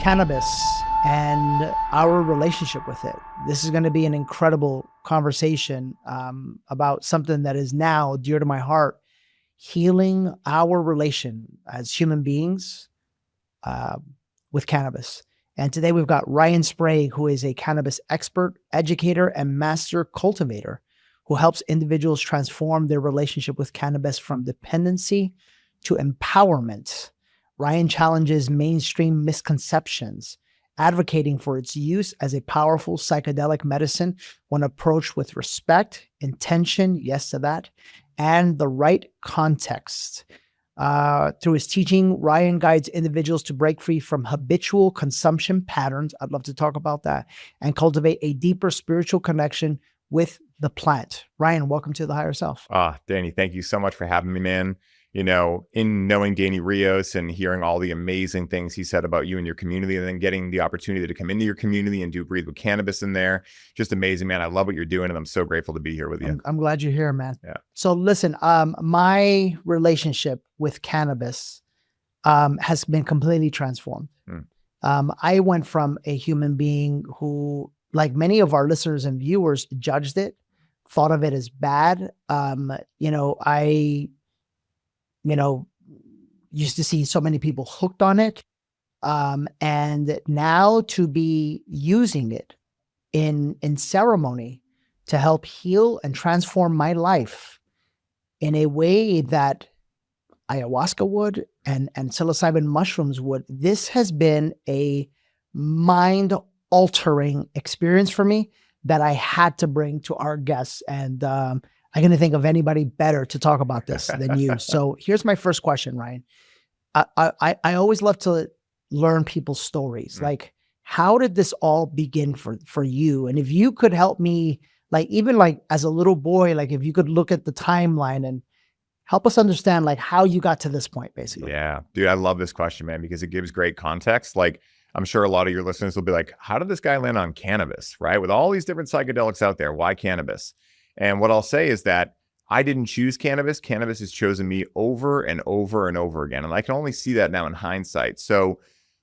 cannabis and our relationship with it. This is going to be an incredible conversation about something that is now dear to my heart, healing our relation as human beings with cannabis. And today we've got Ryan Sprague, who is a cannabis expert, educator, and master cultivator who helps individuals transform their relationship with cannabis from dependency to empowerment. Ryan challenges mainstream misconceptions, advocating for its use as a powerful psychedelic medicine when approached with respect, intention, yes to that, and the right context. Through his teaching, Ryan guides individuals to break free from habitual consumption patterns. I'd love to talk about that, and cultivate a deeper spiritual connection with the plant. Ryan, welcome to The Higher Self. Danny, thank you so much for having me, man. You know, in knowing Danny Rios and hearing all the amazing things he said about you and your community, and then getting the opportunity to come into your community and do Breathe with Cannabis in there, just amazing, man. I love what you're doing, and I'm so grateful to be here with you. I'm glad you're here, man. Yeah. So listen, my relationship with cannabis has been completely transformed. I went from a human being who, like many of our listeners and viewers, judged it, thought of it as bad. I used to see so many people hooked on it. And now to be using it in ceremony to help heal and transform my life in a way that ayahuasca would and psilocybin mushrooms would, this has been a mind-altering experience for me that I had to bring to our guests. And I couldn't think of anybody better to talk about this than you. So here's my first question, Ryan. I always love to learn people's stories. Like, how did this all begin for you? And if you could help me, like, even like as a little boy, like if you could look at the timeline and help us understand like how you got to this point, basically. Yeah, dude, I love this question, man, because it gives great context. Like, I'm sure a lot of your listeners will be like, how did this guy land on cannabis, right? With all these different psychedelics out there, why cannabis? And what I'll say is that I didn't choose cannabis. Cannabis has chosen me over and over and over again. And I can only see that now in hindsight. So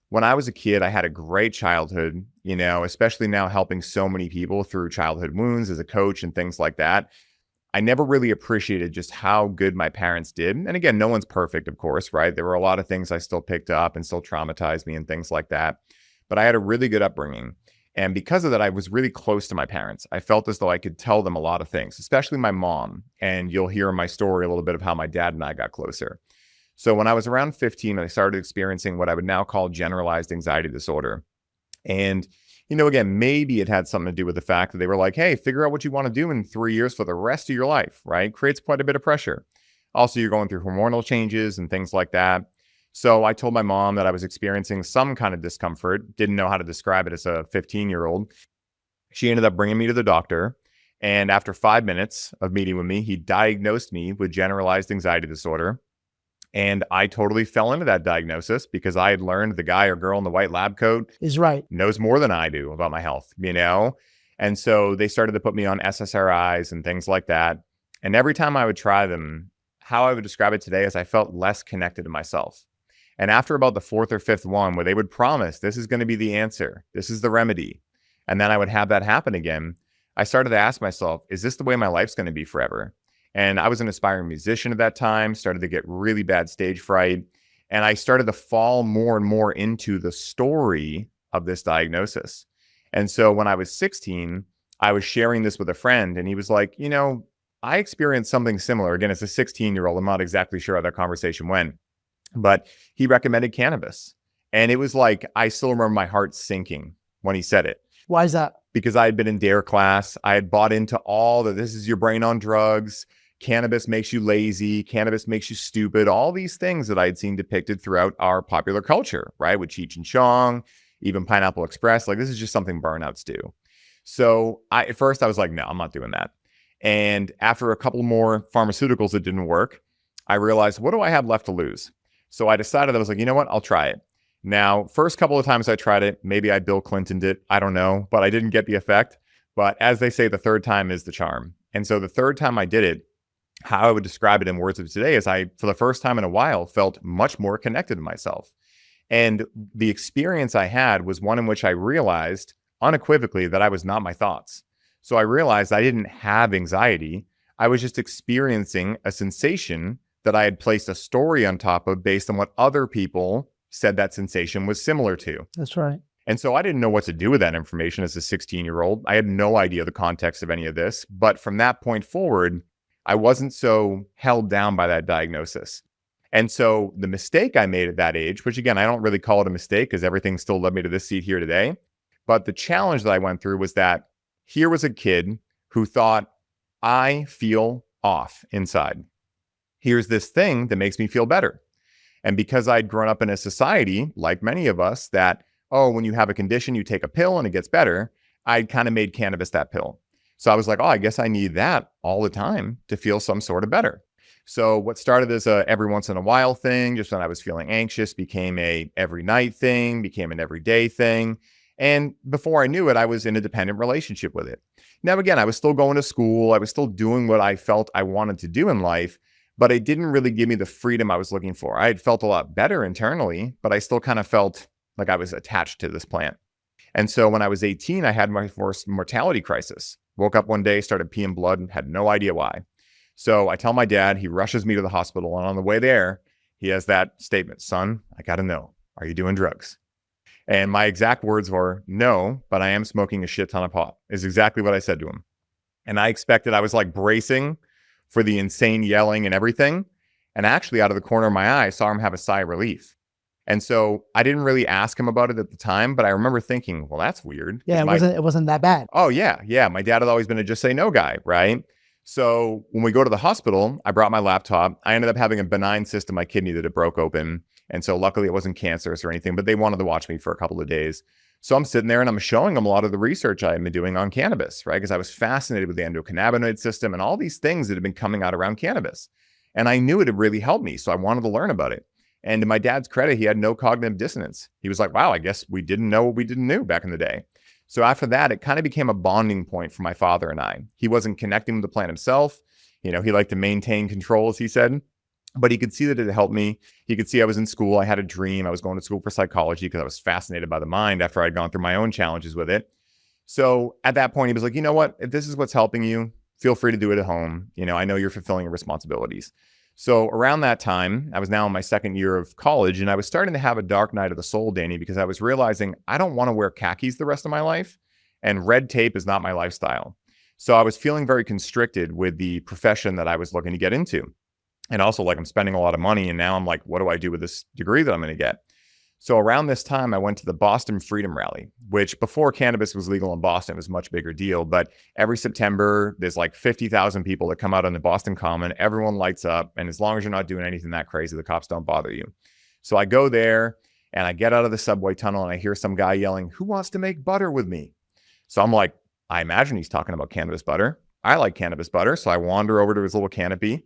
when I was a kid, I had a great childhood, you know, especially now helping so many people through childhood wounds as a coach and things like that. I never really appreciated just how good my parents did. And again, no one's perfect, of course, right? There were a lot of things I still picked up and still traumatized me and things like that. But I had a really good upbringing. And because of that, I was really close to my parents. I felt as though I could tell them a lot of things, especially my mom. And you'll hear in my story a little bit of how my dad and I got closer. So when I was around 15, I started experiencing what I would now call generalized anxiety disorder. And, you know, again, maybe it had something to do with the fact that they were like, hey, figure out what you want to do in 3 years for the rest of your life, right? Creates quite a bit of pressure. Also, you're going through hormonal changes and things like that. So I told my mom that I was experiencing some kind of discomfort, didn't know how to describe it as a 15-year-old. She ended up bringing me to the doctor. And after 5 minutes of meeting with me, he diagnosed me with generalized anxiety disorder. And I totally fell into that diagnosis because I had learned the guy or girl in the white lab coat is right, knows more than I do about my health, you know? And so they started to put me on SSRIs and things like that. And every time I would try them, how I would describe it today is I felt less connected to myself. And after about the fourth or fifth one, where they would promise this is going to be the answer, this is the remedy, and then I would have that happen again, I started to ask myself, is this the way my life's going to be forever? And I was an aspiring musician at that time, started to get really bad stage fright, and I started to fall more and more into the story of this diagnosis. And so when I was 16, I was sharing this with a friend, and he was like, you know, I experienced something similar. Again, as a 16-year-old, I'm not exactly sure how that conversation went. But he recommended cannabis. And it was like, I still remember my heart sinking when he said it. Why is that? Because I had been in DARE class. I had bought into all the, this is your brain on drugs. Cannabis makes you lazy. Cannabis makes you stupid. All these things that I had seen depicted throughout our popular culture, right? With Cheech and Chong, even Pineapple Express. Like, this is just something burnouts do. So at first I was like, no, I'm not doing that. And after a couple more pharmaceuticals that didn't work, I realized, what do I have left to lose? So I decided, I was like, you know what? I'll try it. Now, first couple of times I tried it, maybe I Bill Clinton'd it. I don't know, but I didn't get the effect. But as they say, the third time is the charm. And so the third time I did it, how I would describe it in words of today is I, for the first time in a while, felt much more connected to myself. And the experience I had was one in which I realized unequivocally that I was not my thoughts. So I realized I didn't have anxiety. I was just experiencing a sensation that I had placed a story on top of based on what other people said that sensation was similar to. That's right. And so I didn't know what to do with that information as a 16-year-old. I had no idea the context of any of this. But from that point forward, I wasn't so held down by that diagnosis. And so the mistake I made at that age, which again, I don't really call it a mistake because everything still led me to this seat here today. But the challenge that I went through was that here was a kid who thought, I feel off inside. Here's this thing that makes me feel better. And because I'd grown up in a society, like many of us, that, oh, when you have a condition, you take a pill and it gets better, I'd kind of made cannabis that pill. So I was like, oh, I guess I need that all the time to feel some sort of better. So what started as a every once in a while thing, just when I was feeling anxious, became a every night thing, became an everyday thing. And before I knew it, I was in a dependent relationship with it. Now, again, I was still going to school. I was still doing what I felt I wanted to do in life, but it didn't really give me the freedom I was looking for. I had felt a lot better internally, but I still kind of felt like I was attached to this plant. And so when I was 18, I had my first mortality crisis. Woke up one day, started peeing blood, and had no idea why. So I tell my dad, he rushes me to the hospital. And on the way there, he has that statement, son, I got to know, are you doing drugs? And my exact words were, no, but I am smoking a shit ton of pot, is exactly what I said to him. And I expected, I was like bracing for the insane yelling and everything. And actually out of the corner of my eye, I saw him have a sigh of relief. And so I didn't really ask him about it at the time, but I remember thinking, well, that's weird. Yeah, it wasn't that bad. Oh, yeah. Yeah. My dad had always been a just say no guy, right? So when we go to the hospital, I brought my laptop. I ended up having a benign cyst in my kidney that it broke open. And so luckily it wasn't cancerous or anything, but they wanted to watch me for a couple of days. So I'm sitting there and I'm showing them a lot of the research I had been doing on cannabis, right? Because I was fascinated with the endocannabinoid system and all these things that had been coming out around cannabis. And I knew it had really helped me. So I wanted to learn about it. And to my dad's credit, he had no cognitive dissonance. He was like, wow, I guess we didn't know what we didn't know back in the day. So after that, it kind of became a bonding point for my father and I. He wasn't connecting with the plant himself. You know, he liked to maintain control, as he said, but he could see that it helped me. He could see I was in school. I had a dream. I was going to school for psychology because I was fascinated by the mind after I'd gone through my own challenges with it. So at that point, he was like, you know what? If this is what's helping you, feel free to do it at home. You know, I know you're fulfilling your responsibilities. So around that time, I was now in my second year of college and I was starting to have a dark night of the soul, Danny, because I was realizing I don't want to wear khakis the rest of my life and red tape is not my lifestyle. So I was feeling very constricted with the profession that I was looking to get into. And also like I'm spending a lot of money and now I'm like, what do I do with this degree that I'm going to get? So around this time, I went to the Boston Freedom Rally, which before cannabis was legal in Boston, it was a much bigger deal. But every September, there's like 50,000 people that come out on the Boston Common. Everyone lights up. And as long as you're not doing anything that crazy, the cops don't bother you. So I go there and I get out of the subway tunnel and I hear some guy yelling, who wants to make butter with me? So I'm like, I imagine he's talking about cannabis butter. I like cannabis butter. So I wander over to his little canopy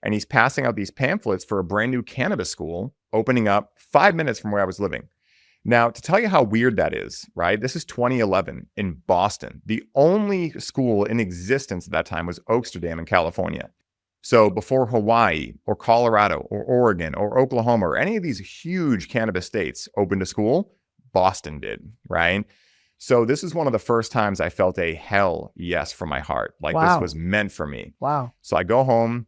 and he's passing out these pamphlets for a brand new cannabis school opening up 5 minutes from where I was living. Now, to tell you how weird that is, right? This is 2011 in Boston. The only school in existence at that time was Oaksterdam in California. So before Hawaii or Colorado or Oregon or Oklahoma or any of these huge cannabis states opened a school, Boston did, right? So this is one of the first times I felt a hell yes from my heart. Like Wow. This was meant for me. Wow. So I go home,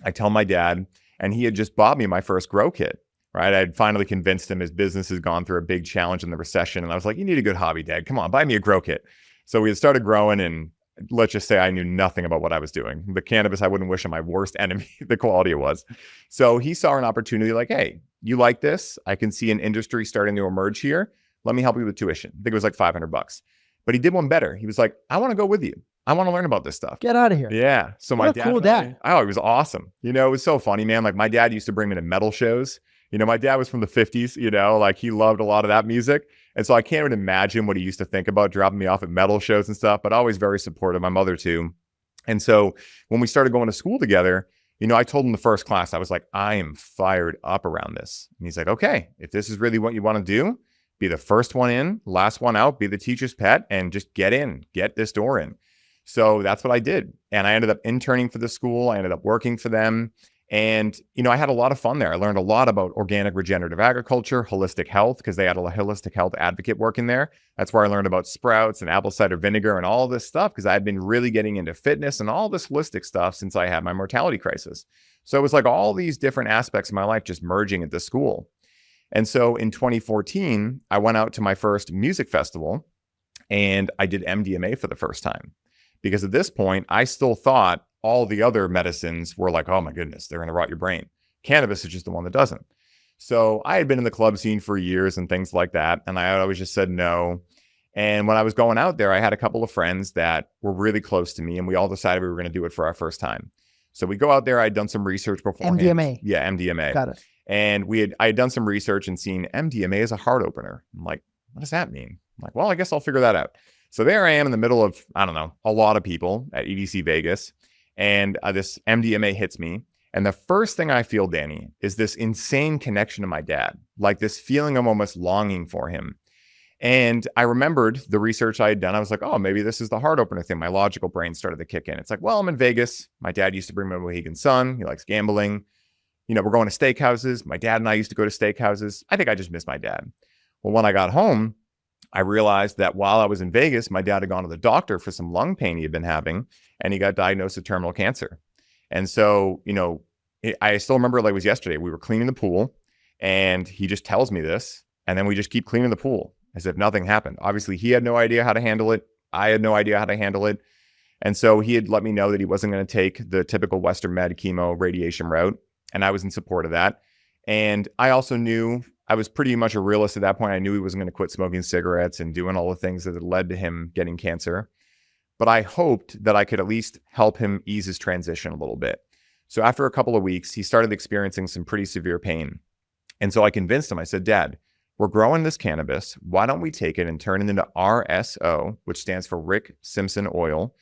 I tell my dad, and he had just bought me my first grow kit. Right. I'd finally convinced him his business has gone through a big challenge in the recession. And I was like, you need a good hobby, Dad. Come on, buy me a grow kit. So we had started growing and let's just say I knew nothing about what I was doing. The cannabis, I wouldn't wish on my worst enemy, the quality it was. So he saw an opportunity like, hey, you like this? I can see an industry starting to emerge here. Let me help you with tuition. I think it was like $500. But he did one better. He was like, I want to go with you. I want to learn about this stuff. Get out of here. Yeah. So What my a dad, cool dad. oh, it was awesome. You know, it was so funny, man. Like my dad used to bring me to metal shows. You know, my dad was from the 50s, you know, like he loved a lot of that music. And so I can't even imagine what he used to think about dropping me off at metal shows and stuff, but always very supportive. My mother too. And so when we started going to school together, you know, I told him the first class, I was like, I am fired up around this. And he's like, okay, if this is really what you want to do, be the first one in, last one out, be the teacher's pet, and just get in, get this door in. So that's what I did. And I ended up interning for the school. I ended up working for them. And, I had a lot of fun there. I learned a lot about organic regenerative agriculture, holistic health, because they had a holistic health advocate working there. That's where I learned about sprouts and apple cider vinegar and all this stuff, because I've been really getting into fitness and all this holistic stuff since I had my mortality crisis. So it was like all these different aspects of my life just merging at this school. And so in 2014, I went out to my first music festival and I did MDMA for the first time. Because at this point, I still thought all the other medicines were like, oh my goodness, they're going to rot your brain. Cannabis is just the one that doesn't. So I had been in the club scene for years and things like that. And I always just said no. And when I was going out there, I had a couple of friends that were really close to me, and we all decided we were going to do it for our first time. So we go out there. I'd done some research beforehand. MDMA. Yeah, MDMA. Got it. And I had done some research and seen MDMA as a heart opener. I'm like, what does that mean? I'm like, well, I guess I'll figure that out. So there I am in the middle of, I don't know, a lot of people at EDC Vegas. And this MDMA hits me. And the first thing I feel, Danny, is this insane connection to my dad, like this feeling of almost longing for him. And I remembered the research I had done. I was like, oh, maybe this is the heart opener thing. My logical brain started to kick in. It's like, well, I'm in Vegas. My dad used to bring my Mohegan Sun. He likes gambling. We're going to steakhouses. My dad and I used to go to steakhouses. I think I just miss my dad. Well, when I got home, I realized that while I was in Vegas, my dad had gone to the doctor for some lung pain he had been having, and he got diagnosed with terminal cancer. And so, I still remember like it was yesterday. We were cleaning the pool, and he just tells me this, and then we just keep cleaning the pool as if nothing happened. Obviously, he had no idea how to handle it. I had no idea how to handle it. And so he had let me know that he wasn't going to take the typical Western med chemo radiation route, and I was in support of that. And I also knew I was pretty much a realist at that point. I knew he wasn't going to quit smoking cigarettes and doing all the things that had led to him getting cancer. But I hoped that I could at least help him ease his transition a little bit. So after a couple of weeks, he started experiencing some pretty severe pain. And so I convinced him. I said, Dad, we're growing this cannabis. Why don't we take it and turn it into RSO, which stands for Rick Simpson oil?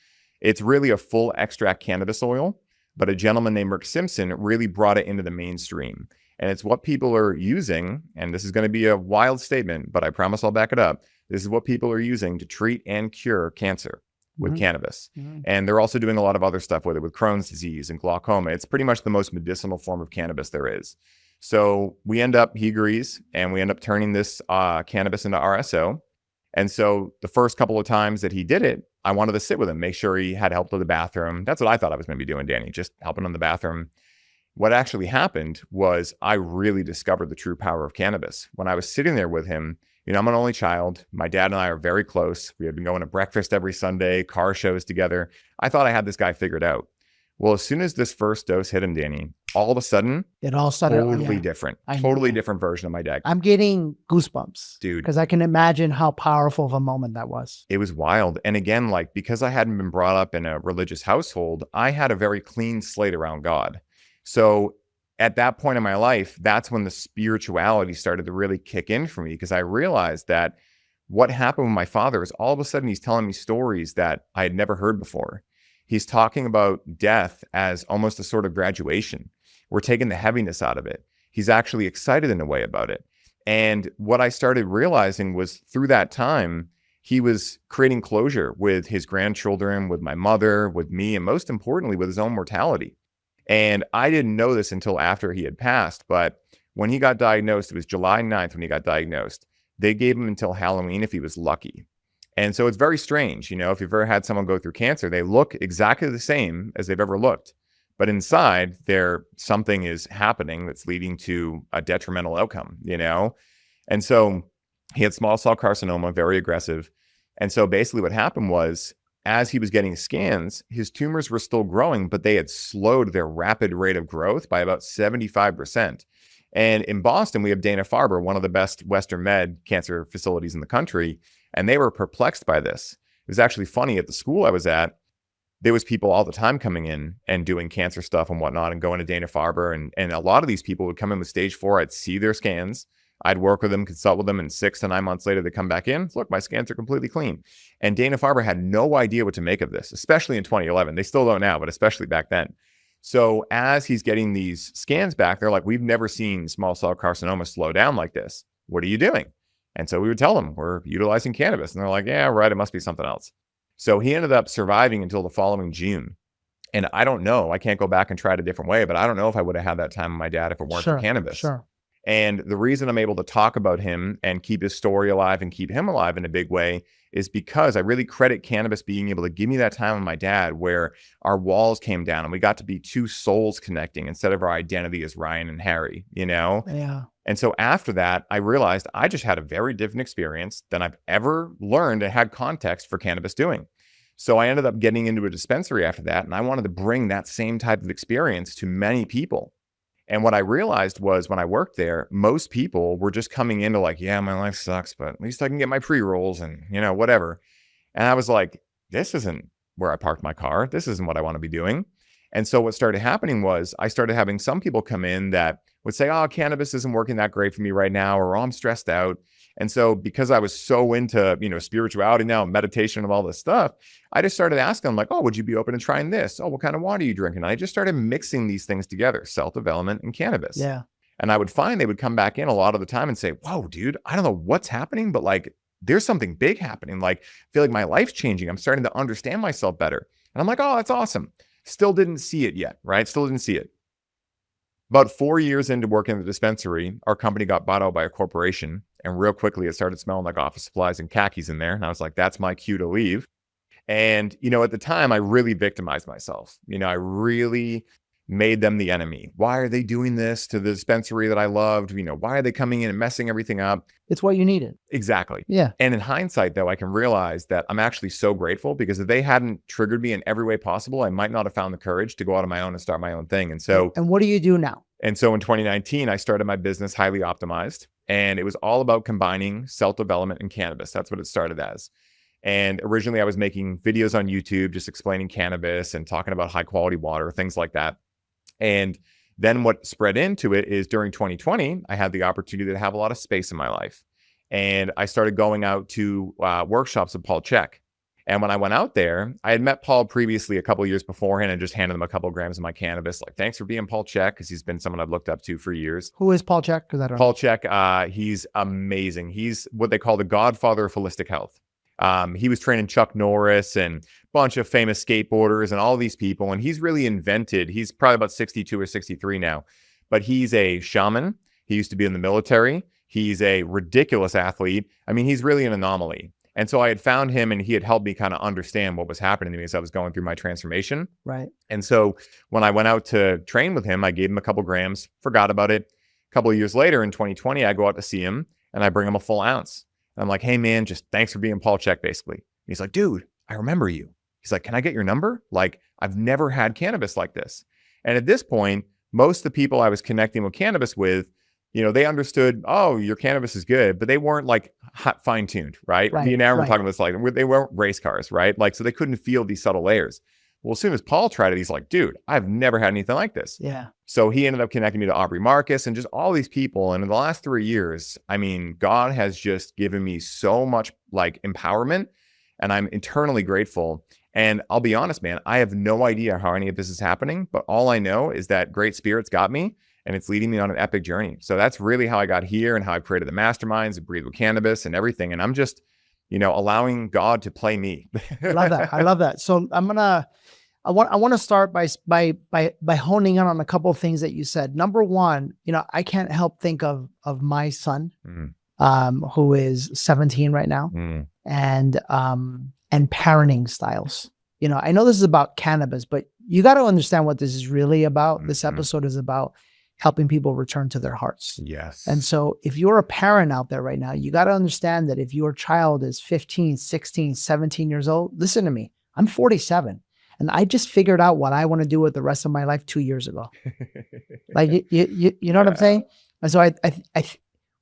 It's really a full extract cannabis oil, but a gentleman named Rick Simpson really brought it into the mainstream. And it's what people are using, and this is going to be a wild statement, but I promise I'll back it up. This is what people are using to treat and cure cancer with cannabis. And they're also doing a lot of other stuff with it, with Crohn's disease and glaucoma. It's pretty much the most medicinal form of cannabis there is. So he agrees, and we end up turning this cannabis into RSO. And so the first couple of times that he did it, I wanted to sit with him, make sure he had help to the bathroom. That's what I thought I was going to be doing, Danny, just helping in the bathroom. What actually happened was I really discovered the true power of cannabis. When I was sitting there with him, I'm an only child. My dad and I are very close. We had been going to breakfast every Sunday, car shows together. I thought I had this guy figured out. Well, as soon as this first dose hit him, Danny, all of a sudden, it all started totally different, totally different version of my dad. I'm getting goosebumps, dude, because I can imagine how powerful of a moment that was. It was wild. And again, like, because I hadn't been brought up in a religious household, I had a very clean slate around God. So at that point in my life, that's when the spirituality started to really kick in for me, because I realized that what happened with my father is all of a sudden he's telling me stories that I had never heard before. He's talking about death as almost a sort of graduation. We're taking the heaviness out of it. He's actually excited in a way about it. And what I started realizing was through that time, he was creating closure with his grandchildren, with my mother, with me, and most importantly, with his own mortality. And I didn't know this until after he had passed, but when he got diagnosed, it was July 9th when he got diagnosed. They gave him until Halloween if he was lucky. And so it's very strange. If you've ever had someone go through cancer, they look exactly the same as they've ever looked. But inside there, something is happening that's leading to a detrimental outcome, And so he had small cell carcinoma, very aggressive. And so basically what happened was, as he was getting scans, his tumors were still growing, but they had slowed their rapid rate of growth by about 75%. And in Boston, we have Dana-Farber, one of the best Western med cancer facilities in the country. And they were perplexed by this. It was actually funny, at the school I was at, there was people all the time coming in and doing cancer stuff and whatnot and going to Dana-Farber. And a lot of these people would come in with stage 4. I'd see their scans. I'd work with them, consult with them, and 6 to 9 months later, they come back in. Look, my scans are completely clean. And Dana-Farber had no idea what to make of this, especially in 2011. They still don't now, but especially back then. So as he's getting these scans back, they're like, we've never seen small cell carcinoma slow down like this. What are you doing? And so we would tell them, we're utilizing cannabis. And they're like, yeah, right, it must be something else. So he ended up surviving until the following June. And I don't know, I can't go back and try it a different way, but I don't know if I would have had that time with my dad if it weren't for cannabis. Sure. And the reason I'm able to talk about him and keep his story alive and keep him alive in a big way is because I really credit cannabis being able to give me that time with my dad where our walls came down and we got to be two souls connecting instead of our identity as Ryan and Harry, you know? Yeah. And so after that, I realized I just had a very different experience than I've ever learned and had context for cannabis doing. So I ended up getting into a dispensary after that, and I wanted to bring that same type of experience to many people. And what I realized was when I worked there, most people were just coming into like, yeah, my life sucks, but at least I can get my pre-rolls and, you know, whatever. And I was like, this isn't where I parked my car. This isn't what I want to be doing. And so what started happening was I started having some people come in that would say, oh, cannabis isn't working that great for me right now, or oh, I'm stressed out. And so because I was so into, you know, spirituality now, meditation and all this stuff, I just started asking them like, oh, would you be open to trying this? Oh, what kind of water are you drinking? And I just started mixing these things together, self-development and cannabis. Yeah. And I would find they would come back in a lot of the time and say, whoa, dude, I don't know what's happening, but like there's something big happening. Like I feel like my life's changing. I'm starting to understand myself better. And I'm like, oh, that's awesome. Still didn't see it yet, right? Still didn't see it. About 4 years into working in the dispensary, our company got bought out by a corporation. And real quickly, it started smelling like office supplies and khakis in there. And I was like, that's my cue to leave. And, you know, at the time, I really victimized myself. You know, I really made them the enemy. Why are they doing this to the dispensary that I loved? You know, why are they coming in and messing everything up? It's what you needed. Exactly. Yeah. And in hindsight, though, I can realize that I'm actually so grateful because if they hadn't triggered me in every way possible, I might not have found the courage to go out on my own and start my own thing. And so, and what do you do now? And so in 2019, I started my business Highly Optimized, and it was all about combining self-development and cannabis. That's what it started as. And originally I was making videos on YouTube, just explaining cannabis and talking about high quality water, things like that. And then what spread into it is during 2020, I had the opportunity to have a lot of space in my life. And I started going out to workshops with Paul Czech. And when I went out there, I had met Paul previously a couple of years beforehand and just handed him a couple of grams of my cannabis. Like, thanks for being Paul Czech, because he's been someone I've looked up to for years. Who is Paul Czech? Because I don't Paul Czech, he's amazing. He's what they call the godfather of holistic health. He was training Chuck Norris and a bunch of famous skateboarders and all these people. And he's really invented, he's probably about 62 or 63 now, but he's a shaman. He used to be in the military. He's a ridiculous athlete. I mean, he's really an anomaly. And so I had found him and he had helped me kind of understand what was happening to me as I was going through my transformation. Right. And so when I went out to train with him, I gave him a couple grams, forgot about it. A couple of years later in 2020, I go out to see him and I bring him a full ounce. And I'm like, hey man, just thanks for being Paul Czech, basically. And he's like, dude, I remember you. He's like, can I get your number? Like, I've never had cannabis like this. And at this point, most of the people I was connecting with cannabis with, you know, they understood, oh, your cannabis is good, but they weren't like fine-tuned, right? Me and Aaron were talking about this, like, they weren't race cars, right? Like, so they couldn't feel these subtle layers. Well, as soon as Paul tried it, he's like, dude, I've never had anything like this. Yeah. So he ended up connecting me to Aubrey Marcus and just all these people. And in the last 3 years, I mean, God has just given me so much like empowerment, and I'm eternally grateful. And I'll be honest, man, I have no idea how any of this is happening, but all I know is that great spirits got me and it's leading me on an epic journey. So that's really how I got here and how I created the masterminds and Breathe with Cannabis and everything. And I'm just, you know, allowing God to play me. I love that. I love that. So I want to start by honing in on a couple of things that you said. Number one, you know, I can't help think of my son, who is 17 right now, and parenting styles. You know, I know this is about cannabis, but you got to understand what this is really about. This episode is about helping people return to their hearts. Yes. And so if you're a parent out there right now, you got to understand that if your child is 15, 16, 17 years old, listen to me, I'm 47 and I just figured out what I want to do with the rest of my life 2 years ago. Like, you know what I'm saying? And so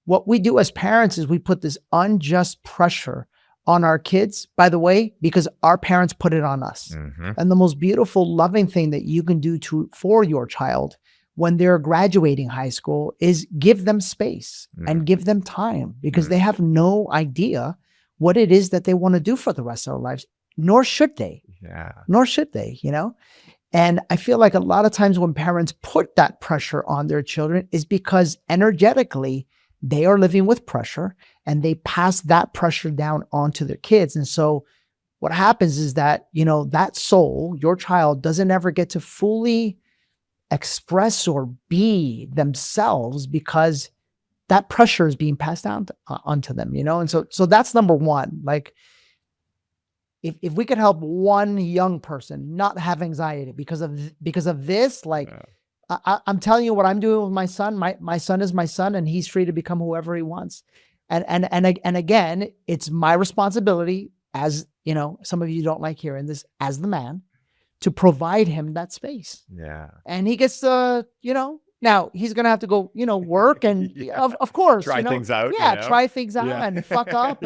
what we do as parents is we put this unjust pressure on our kids, by the way, because our parents put it on us. And the most beautiful, loving thing that you can do for your child when they're graduating high school is give them space and give them time, because they have no idea what it is that they want to do for the rest of their lives, nor should they. Nor should they, you know? And I feel like a lot of times when parents put that pressure on their children is because energetically they are living with pressure and they pass that pressure down onto their kids. And so what happens is that, that soul, your child, doesn't ever get to fully express or be themselves because that pressure is being passed down onto them, And so that's number one. Like, if we could help one young person not have anxiety because of this, like, I'm telling you what I'm doing with my son. My son is my son, and he's free to become whoever he wants. And again, it's my responsibility, as some of you don't like hearing this, as the man, to provide him that space. Yeah. And he gets to, now he's going to have to go, work and of course, try things out. Try things out and fuck up.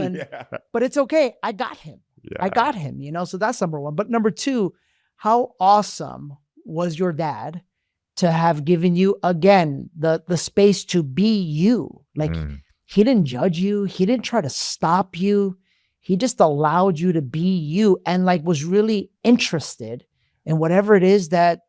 But it's okay. I got him. I got him, so that's number one. But number two, how awesome was your dad to have given you, again, the space to be you? Like, he didn't judge you. He didn't try to stop you. He just allowed you to be you, and like was really interested in whatever it is that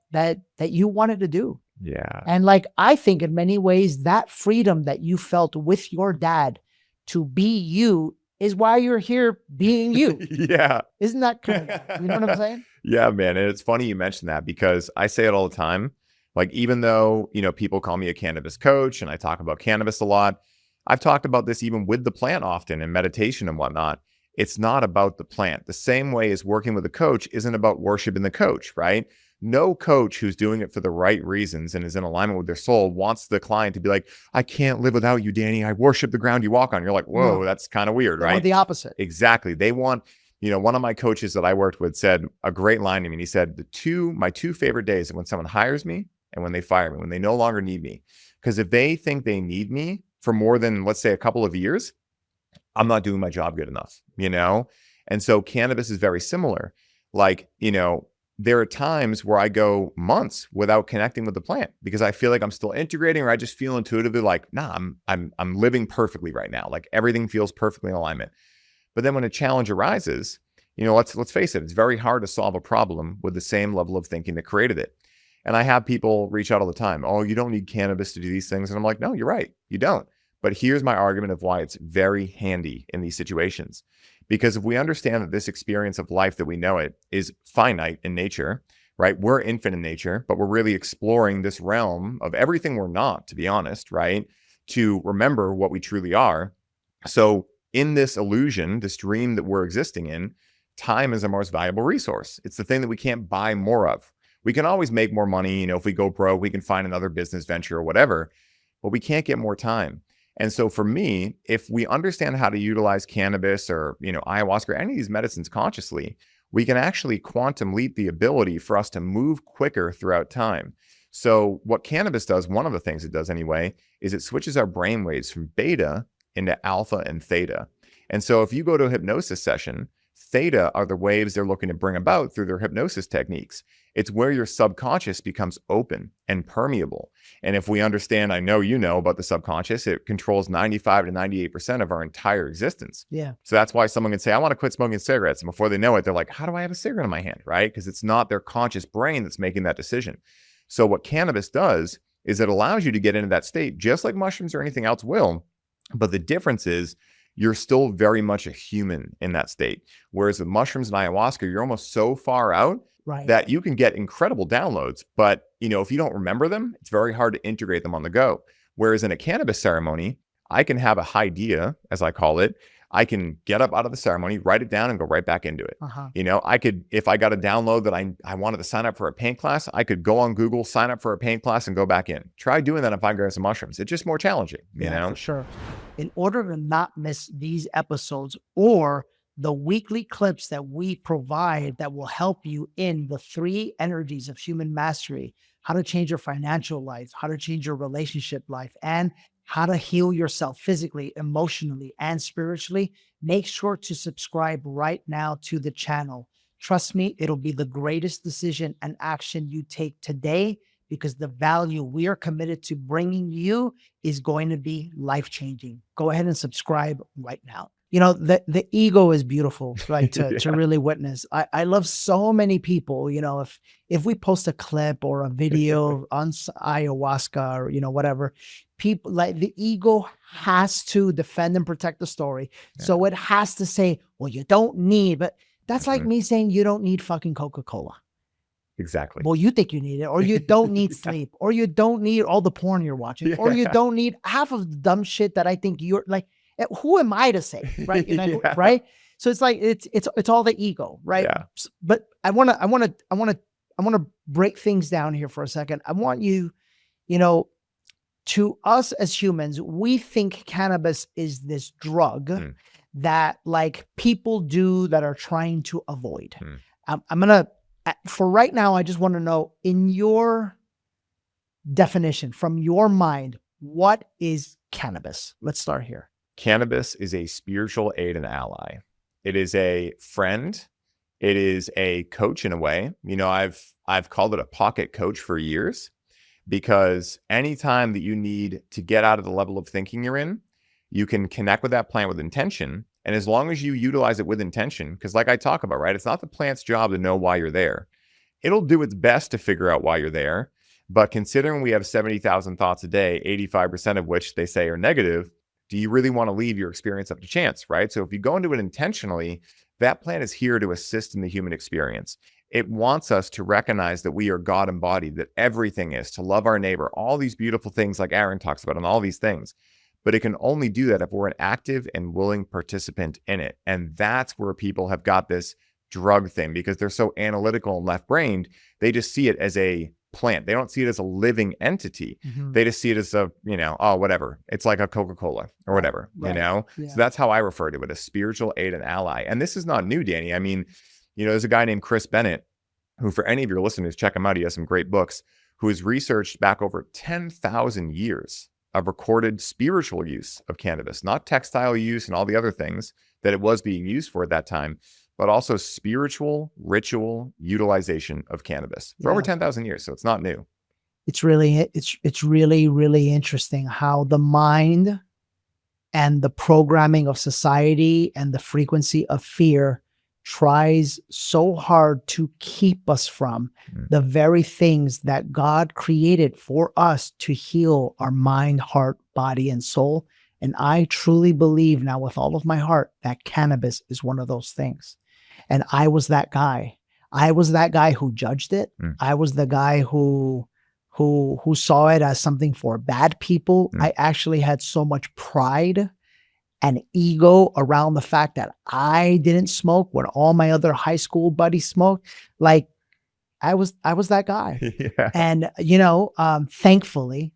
you wanted to do. Yeah. And like, I think in many ways that freedom that you felt with your dad to be you is why you're here being you. Yeah. Isn't that kind of, you know what I'm saying? Yeah, man. And it's funny you mentioned that, because I say it all the time. Like, even though, people call me a cannabis coach and I talk about cannabis a lot, I've talked about this even with the plant often in meditation and whatnot. It's not about the plant. The same way as working with a coach isn't about worshiping the coach, right? No coach who's doing it for the right reasons and is in alignment with their soul wants the client to be like, I can't live without you, Danny. I worship the ground you walk on. You're like, whoa, No. that's kind of weird, right? Or the opposite. Exactly. They want, one of my coaches that I worked with said a great line to me. And he said, my two favorite days are when someone hires me and when they fire me, when they no longer need me. Because if they think they need me for more than, let's say, a couple of years, I'm not doing my job good enough, And so cannabis is very similar. Like, there are times where I go months without connecting with the plant because I feel like I'm still integrating, or I just feel intuitively like, nah, I'm living perfectly right now. Like, everything feels perfectly in alignment. But then when a challenge arises, let's face it, it's very hard to solve a problem with the same level of thinking that created it. And I have people reach out all the time. Oh, you don't need cannabis to do these things. And I'm like, no, you're right. You don't. But here's my argument of why it's very handy in these situations. Because if we understand that this experience of life that we know it is finite in nature, right? We're infinite in nature, but we're really exploring this realm of everything we're not, to be honest, right? To remember what we truly are. So in this illusion, this dream that we're existing in, time is our most valuable resource. It's the thing that we can't buy more of. We can always make more money. If we go broke, we can find another business venture or whatever, but we can't get more time. And so for me, if we understand how to utilize cannabis or, ayahuasca or any of these medicines consciously, we can actually quantum leap the ability for us to move quicker throughout time. So what cannabis does, one of the things it does anyway, is it switches our brain waves from beta into alpha and theta. And so if you go to a hypnosis session, theta are the waves they're looking to bring about through their hypnosis techniques. It's where your subconscious becomes open and permeable. And if we understand, I know about the subconscious, it controls 95 to 98% of our entire existence. Yeah. So that's why someone can say, I want to quit smoking cigarettes. And before they know it, they're like, how do I have a cigarette in my hand, right? Because it's not their conscious brain that's making that decision. So what cannabis does is it allows you to get into that state, just like mushrooms or anything else will. But the difference is you're still very much a human in that state. Whereas with mushrooms and ayahuasca, you're almost so far out that you can get incredible downloads. But, if you don't remember them, it's very hard to integrate them on the go. Whereas in a cannabis ceremony, I can have a idea, as I call it. I can get up out of the ceremony, write it down, and go right back into it. I could, if I got a download that I wanted to sign up for a paint class, I could go on Google, sign up for a paint class, and go back in. Try doing that on 5 grams of mushrooms. It's just more challenging, you know? For sure. In order to not miss these episodes or the weekly clips that we provide that will help you in the 3 energies of human mastery, how to change your financial life, how to change your relationship life, and how to heal yourself physically, emotionally, and spiritually, make sure to subscribe right now to the channel. Trust me, it'll be the greatest decision and action you take today, because the value we are committed to bringing you is going to be life-changing. Go ahead and subscribe right now. The ego is beautiful, right? To really witness. I love so many people, if we post a clip or a video on ayahuasca or, whatever, people, like, the ego has to defend and protect the story. So it has to say, well, you don't need, but That's like me saying you don't need fucking Coca-Cola. Exactly. Well, you think you need it, or you don't need sleep, or you don't need all the porn you're watching, or you don't need half of the dumb shit that I think you're like. Who am I to say, right? Right? So it's like it's all the ego, right? Yeah. But I want to break things down here for a second. I want you, to us as humans, we think cannabis is this drug that like people do that are trying to avoid. I'm gonna. For right now, I just want to know, in your definition, from your mind, what is cannabis? Let's start here. Cannabis is a spiritual aid and ally. It is a friend. It is a coach in a way. I've called it a pocket coach for years, because anytime that you need to get out of the level of thinking you're in, you can connect with that plant with intention. And as long as you utilize it with intention, because like I talk about, right, it's not the plant's job to know why you're there. It'll do its best to figure out why you're there. But considering we have 70,000 thoughts a day, 85% of which they say are negative, do you really want to leave your experience up to chance, right? So if you go into it intentionally, that plant is here to assist in the human experience. It wants us to recognize that we are God embodied, that everything is, to love our neighbor, all these beautiful things like Aaron talks about and all these things. But it can only do that if we're an active and willing participant in it. And that's where people have got this drug thing, because they're so analytical and left-brained. They just see it as a plant. They don't see it as a living entity. They just see it as a, whatever. It's like a Coca-Cola or whatever, Yeah. So that's how I refer to it, a spiritual aid and ally. And this is not new, Danny. I mean, there's a guy named Chris Bennett, who, for any of your listeners, check him out. He has some great books, who has researched back over 10,000 years of recorded spiritual use of cannabis, not textile use and all the other things that it was being used for at that time, but also spiritual ritual utilization of cannabis for over 10,000 years. So it's not new. It's really, really interesting how the mind and the programming of society and the frequency of fear tries so hard to keep us from the very things that God created for us to heal our mind, heart, body, and soul. And I truly believe now with all of my heart that cannabis is one of those things. And I was that guy. I was that guy who judged it. I was the guy who saw it as something for bad people. I actually had so much pride and ego around the fact that I didn't smoke when all my other high school buddies smoked. Like I was that guy. And, thankfully,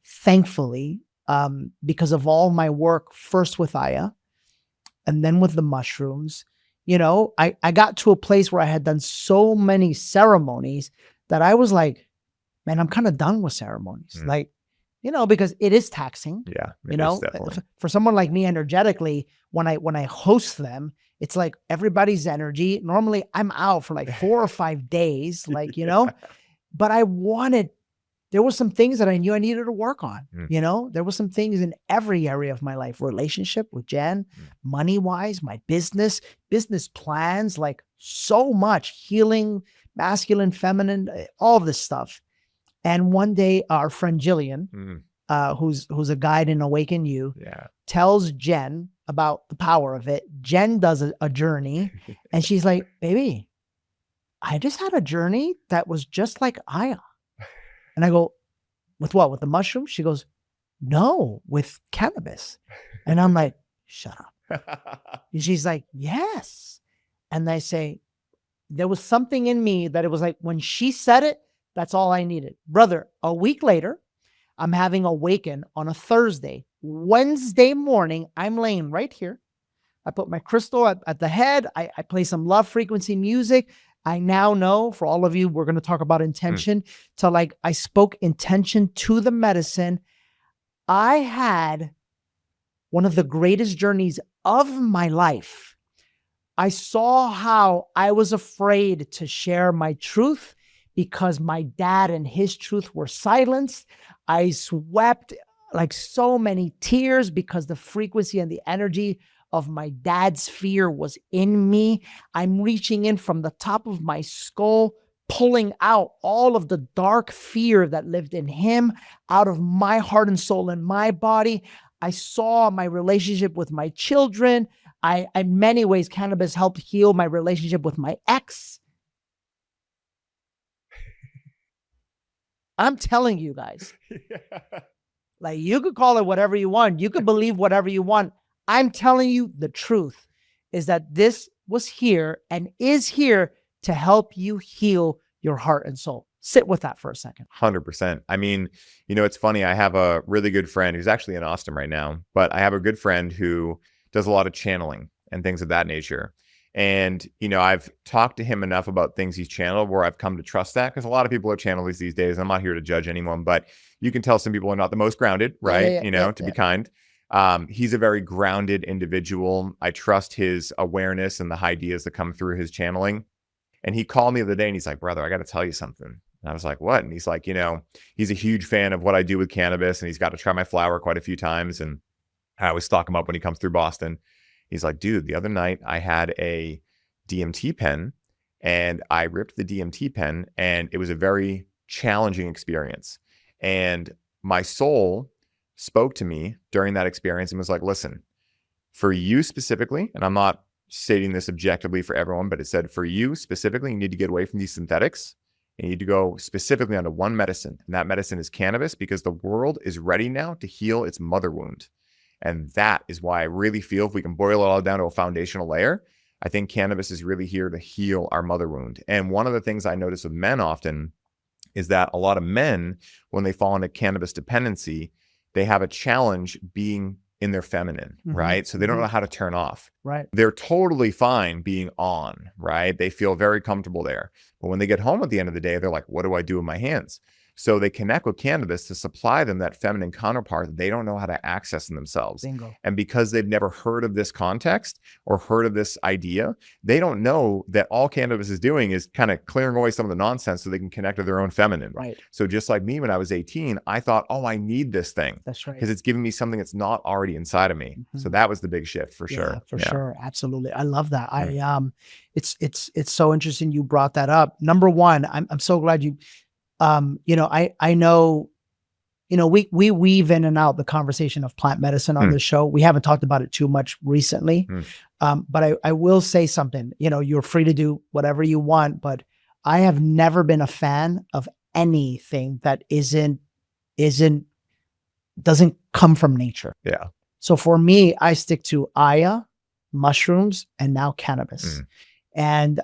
because of all my work, first with Aya and then with the mushrooms, I got to a place where I had done so many ceremonies that I was like, man, I'm kind of done with ceremonies. Like, because it is taxing. Yeah. For someone like me, energetically, when I host them, it's like everybody's energy. Normally I'm out for like 4 or 5 days, but there were some things that I knew I needed to work on. There were some things in every area of my life, relationship with Jen, money-wise, my business plans, like so much healing, masculine, feminine, all of this stuff. And one day our friend Jillian, who's a guide in Awaken You, tells Jen about the power of it. Jen does a journey and she's like, baby, I just had a journey that was just like Aya. And I go, with what? With the mushroom? She goes, no, with cannabis. And I'm like, shut up. And she's like, yes. And I say, there was something in me that it was like, when she said it, that's all I needed. Brother, a week later, I'm having Awaken on a Thursday. Wednesday morning, I'm laying right here. I put my crystal at the head. I play some love frequency music. I now know, for all of you, we're going to talk about intention. I spoke intention to the medicine. I had one of the greatest journeys of my life. I saw how I was afraid to share my truth because my dad and his truth were silenced. I swept like so many tears because the frequency and the energy of my dad's fear was in me. I'm reaching in from the top of my skull, pulling out all of the dark fear that lived in him out of my heart and soul and my body. I saw my relationship with my children. In many ways, cannabis helped heal my relationship with my ex. I'm telling you guys, like, you could call it whatever you want. You could believe whatever you want. I'm telling you the truth is that this was here and is here to help you heal your heart and soul. Sit with that for a second. 100%. I mean, it's funny. I have a really good friend who's actually in Austin right now, but I have a good friend who does a lot of channeling and things of that nature. And, I've talked to him enough about things he's channeled where I've come to trust that, because a lot of people are channelers these days. I'm not here to judge anyone, but you can tell some people are not the most grounded, right? To be kind. He's a very grounded individual. I trust his awareness and the ideas that come through his channeling. And he called me the other day and he's like, brother, I got to tell you something. And I was like, what? And he's like, he's a huge fan of what I do with cannabis, and he's got to try my flower quite a few times. And I always stock him up when he comes through Boston. He's like, dude, the other night I had a DMT pen and I ripped the DMT pen, and it was a very challenging experience. And my soul spoke to me during that experience and was like, listen, for you specifically, and I'm not stating this objectively for everyone, but it said, for you specifically, you need to get away from these synthetics. You need to go specifically onto one medicine, and that medicine is cannabis, because the world is ready now to heal its mother wound. And that is why I really feel, if we can boil it all down to a foundational layer, I think cannabis is really here to heal our mother wound. And one of the things I notice with men often is that a lot of men, when they fall into cannabis dependency, they have a challenge being in their feminine, right? So they don't know how to turn off. Right. They're totally fine being on, right? They feel very comfortable there. But when they get home at the end of the day, they're like, what do I do with my hands? So they connect with cannabis to supply them that feminine counterpart that they don't know how to access in themselves. Bingo. And because they've never heard of this context or heard of this idea, they don't know that all cannabis is doing is kind of clearing away some of the nonsense so they can connect to their own feminine. Right. So just like me, when I was 18, I thought, oh, I need this thing. That's right. Because it's giving me something that's not already inside of me. So that was the big shift for sure. Yeah, for sure. Absolutely. I love that. It's so interesting you brought that up. Number one, I'm so glad you, I know, we weave in and out the conversation of plant medicine on this show. We haven't talked about it too much recently. But I will say something, you're free to do whatever you want, but I have never been a fan of anything that doesn't come from nature. Yeah. So for me, I stick to Aya, mushrooms, and now cannabis. And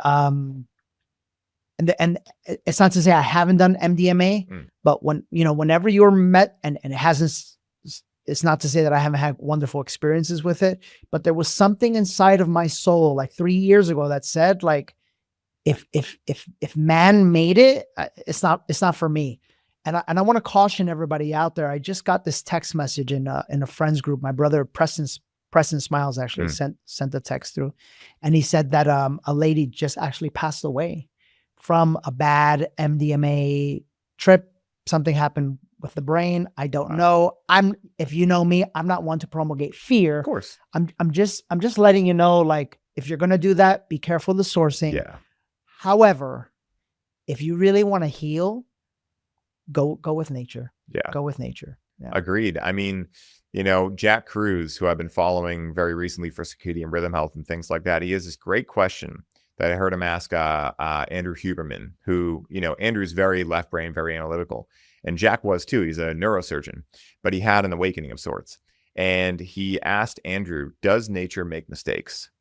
it's not to say I haven't done MDMA, but whenever you're met, and it hasn't, it's not to say that I haven't had wonderful experiences with it, but there was something inside of my soul like 3 years ago that said, like, if man made it, it's not for me. And I want to caution everybody out there. I just got this text message in a friends group. My brother Preston Smiles actually sent a text through, and he said that a lady just actually passed away from a bad MDMA trip. Something happened with the brain. I don't know. If you know me, I'm not one to promulgate fear. Of course. I'm just letting you know, like, if you're gonna do that, be careful of the sourcing. Yeah. However, if you really want to heal, go with nature. Yeah. Go with nature. Yeah. Agreed. I mean, Jack Cruz, who I've been following very recently for circadian rhythm health and things like that, he has this great question that I heard him ask Andrew Huberman, who, Andrew's very left brain, very analytical. And Jack was too. He's a neurosurgeon, but he had an awakening of sorts. And he asked Andrew, does nature make mistakes?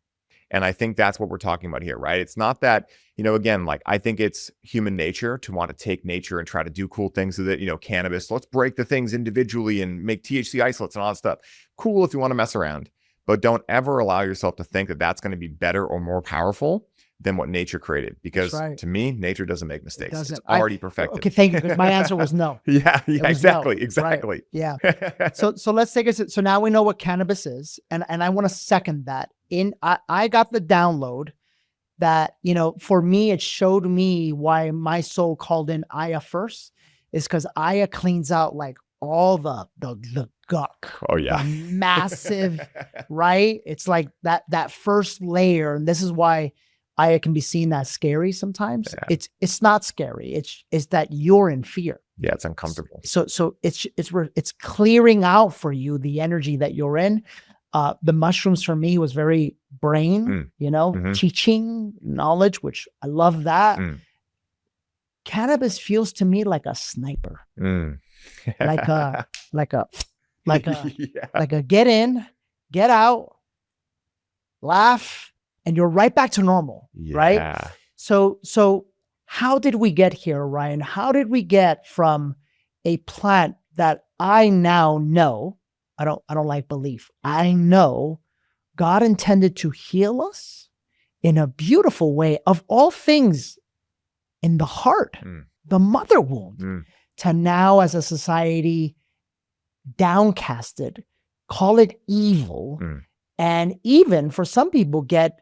And I think that's what we're talking about here, right? It's not that, again, like, I think it's human nature to want to take nature and try to do cool things with it. Cannabis, let's break the things individually and make THC isolates and all that stuff. Cool if you want to mess around, but don't ever allow yourself to think that that's going to be better or more powerful than what nature created. Because to me, nature doesn't make mistakes. It's already perfected. Okay, thank you. Because my answer was no. Yeah, exactly. No. Exactly. Right. Yeah. So let's take it. So now we know what cannabis is. And I want to second that. I got the download that, for me, it showed me why my soul called in Aya first, is because Aya cleans out like all the guck. Oh yeah. The massive, right? It's like that first layer. And this is why Aya can be seen as scary sometimes. Yeah. It's not scary. It's that you're in fear. Yeah, it's uncomfortable. So it's clearing out for you the energy that you're in. The mushrooms for me was very brain, Mhm. teaching, knowledge, which I love that. Mm. Cannabis feels to me like a sniper, Mm. like a Yeah. like a get in, get out, laugh, and you're right back to normal, right? Yeah. So how did we get here, Ryan? How did we get from a plant that I now know, I don't like belief. I know God intended to heal us in a beautiful way, of all things, in the heart, the mother wound, to now as a society downcasted, call it evil, and even for some people get,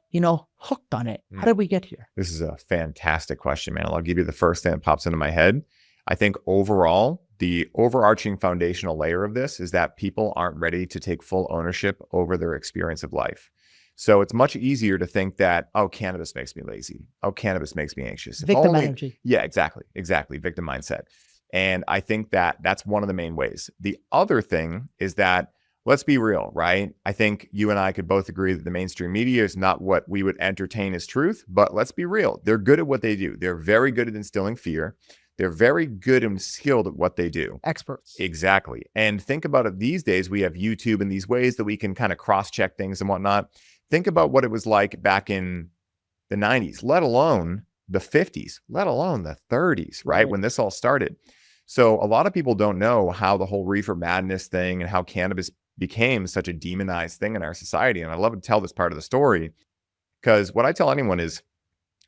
hooked on it. How did we get here? This is a fantastic question, man. I'll give you the first thing that pops into my head. I think overall, the overarching foundational layer of this is that people aren't ready to take full ownership over their experience of life. So it's much easier to think that, oh, cannabis makes me lazy. Oh, cannabis makes me anxious. Victim energy. Yeah, exactly. Victim mindset. And I think that that's one of the main ways. The other thing is that, let's be real, right? I think you and I could both agree that the mainstream media is not what we would entertain as truth, but let's be real. They're good at what they do. They're very good at instilling fear. They're very good and skilled at what they do. Experts. Exactly. And think about it, these days, we have YouTube and these ways that we can kind of cross-check things and whatnot. Think about what it was like back in the 90s, let alone the 50s, let alone the 30s, right? When this all started. So a lot of people don't know how the whole Ree For Madness thing and how cannabis became such a demonized thing in our society. And I love to tell this part of the story, because what I tell anyone is,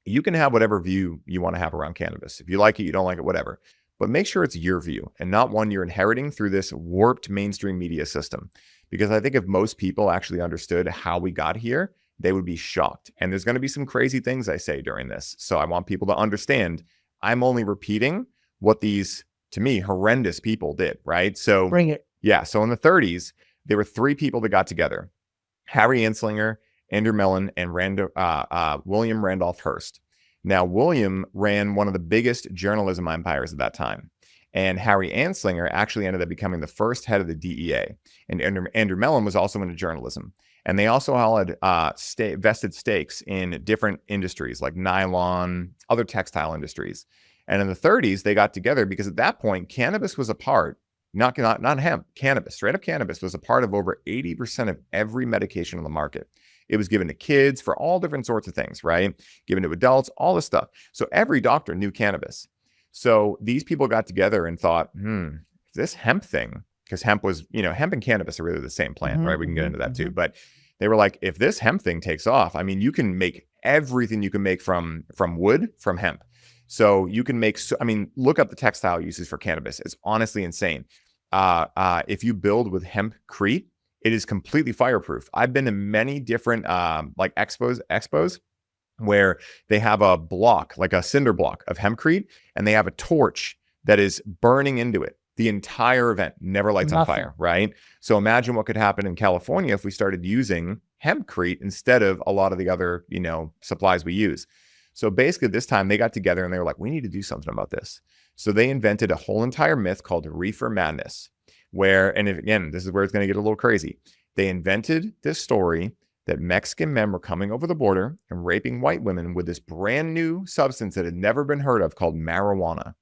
you can have whatever view you want to have around cannabis. If you like it, you don't like it, whatever. But make sure it's your view and not one you're inheriting through this warped mainstream media system. Because I think if most people actually understood how we got here, they would be shocked. And there's going to be some crazy things I say during this. So I want people to understand I'm only repeating what these, to me, horrendous people did, right? So bring it. Yeah. So in the 30s, there were three people that got together: Harry Anslinger, Andrew Mellon, and William Randolph Hearst. Now, William ran one of the biggest journalism empires at that time. And Harry Anslinger actually ended up becoming the first head of the DEA. And Andrew Mellon was also into journalism. And they also had vested stakes in different industries like nylon, other textile industries. And in the 30s, they got together because at that point, cannabis was a part, not hemp, cannabis, straight up cannabis was a part of over 80% of every medication on the market. It was given to kids for all different sorts of things, right? Given to adults, all this stuff. So every doctor knew cannabis. So these people got together and thought, this hemp thing, because hemp was, hemp and cannabis are really the same plant, right? We can get into that too. But they were like, if this hemp thing takes off, I mean, you can make everything you can make from wood, from hemp. So you can make, look up the textile uses for cannabis. It's honestly insane. If you build with hempcrete, it is completely fireproof. I've been to many different like expos where they have a block, like a cinder block of hempcrete, and they have a torch that is burning into it. The entire event never lights on fire, right? So imagine what could happen in California if we started using hempcrete instead of a lot of the other, supplies we use. So basically this time they got together and they were like, we need to do something about this. So they invented a whole entire myth called Ree For Madness, again, this is where it's going to get a little crazy. They invented this story that Mexican men were coming over the border and raping white women with this brand new substance that had never been heard of called marijuana.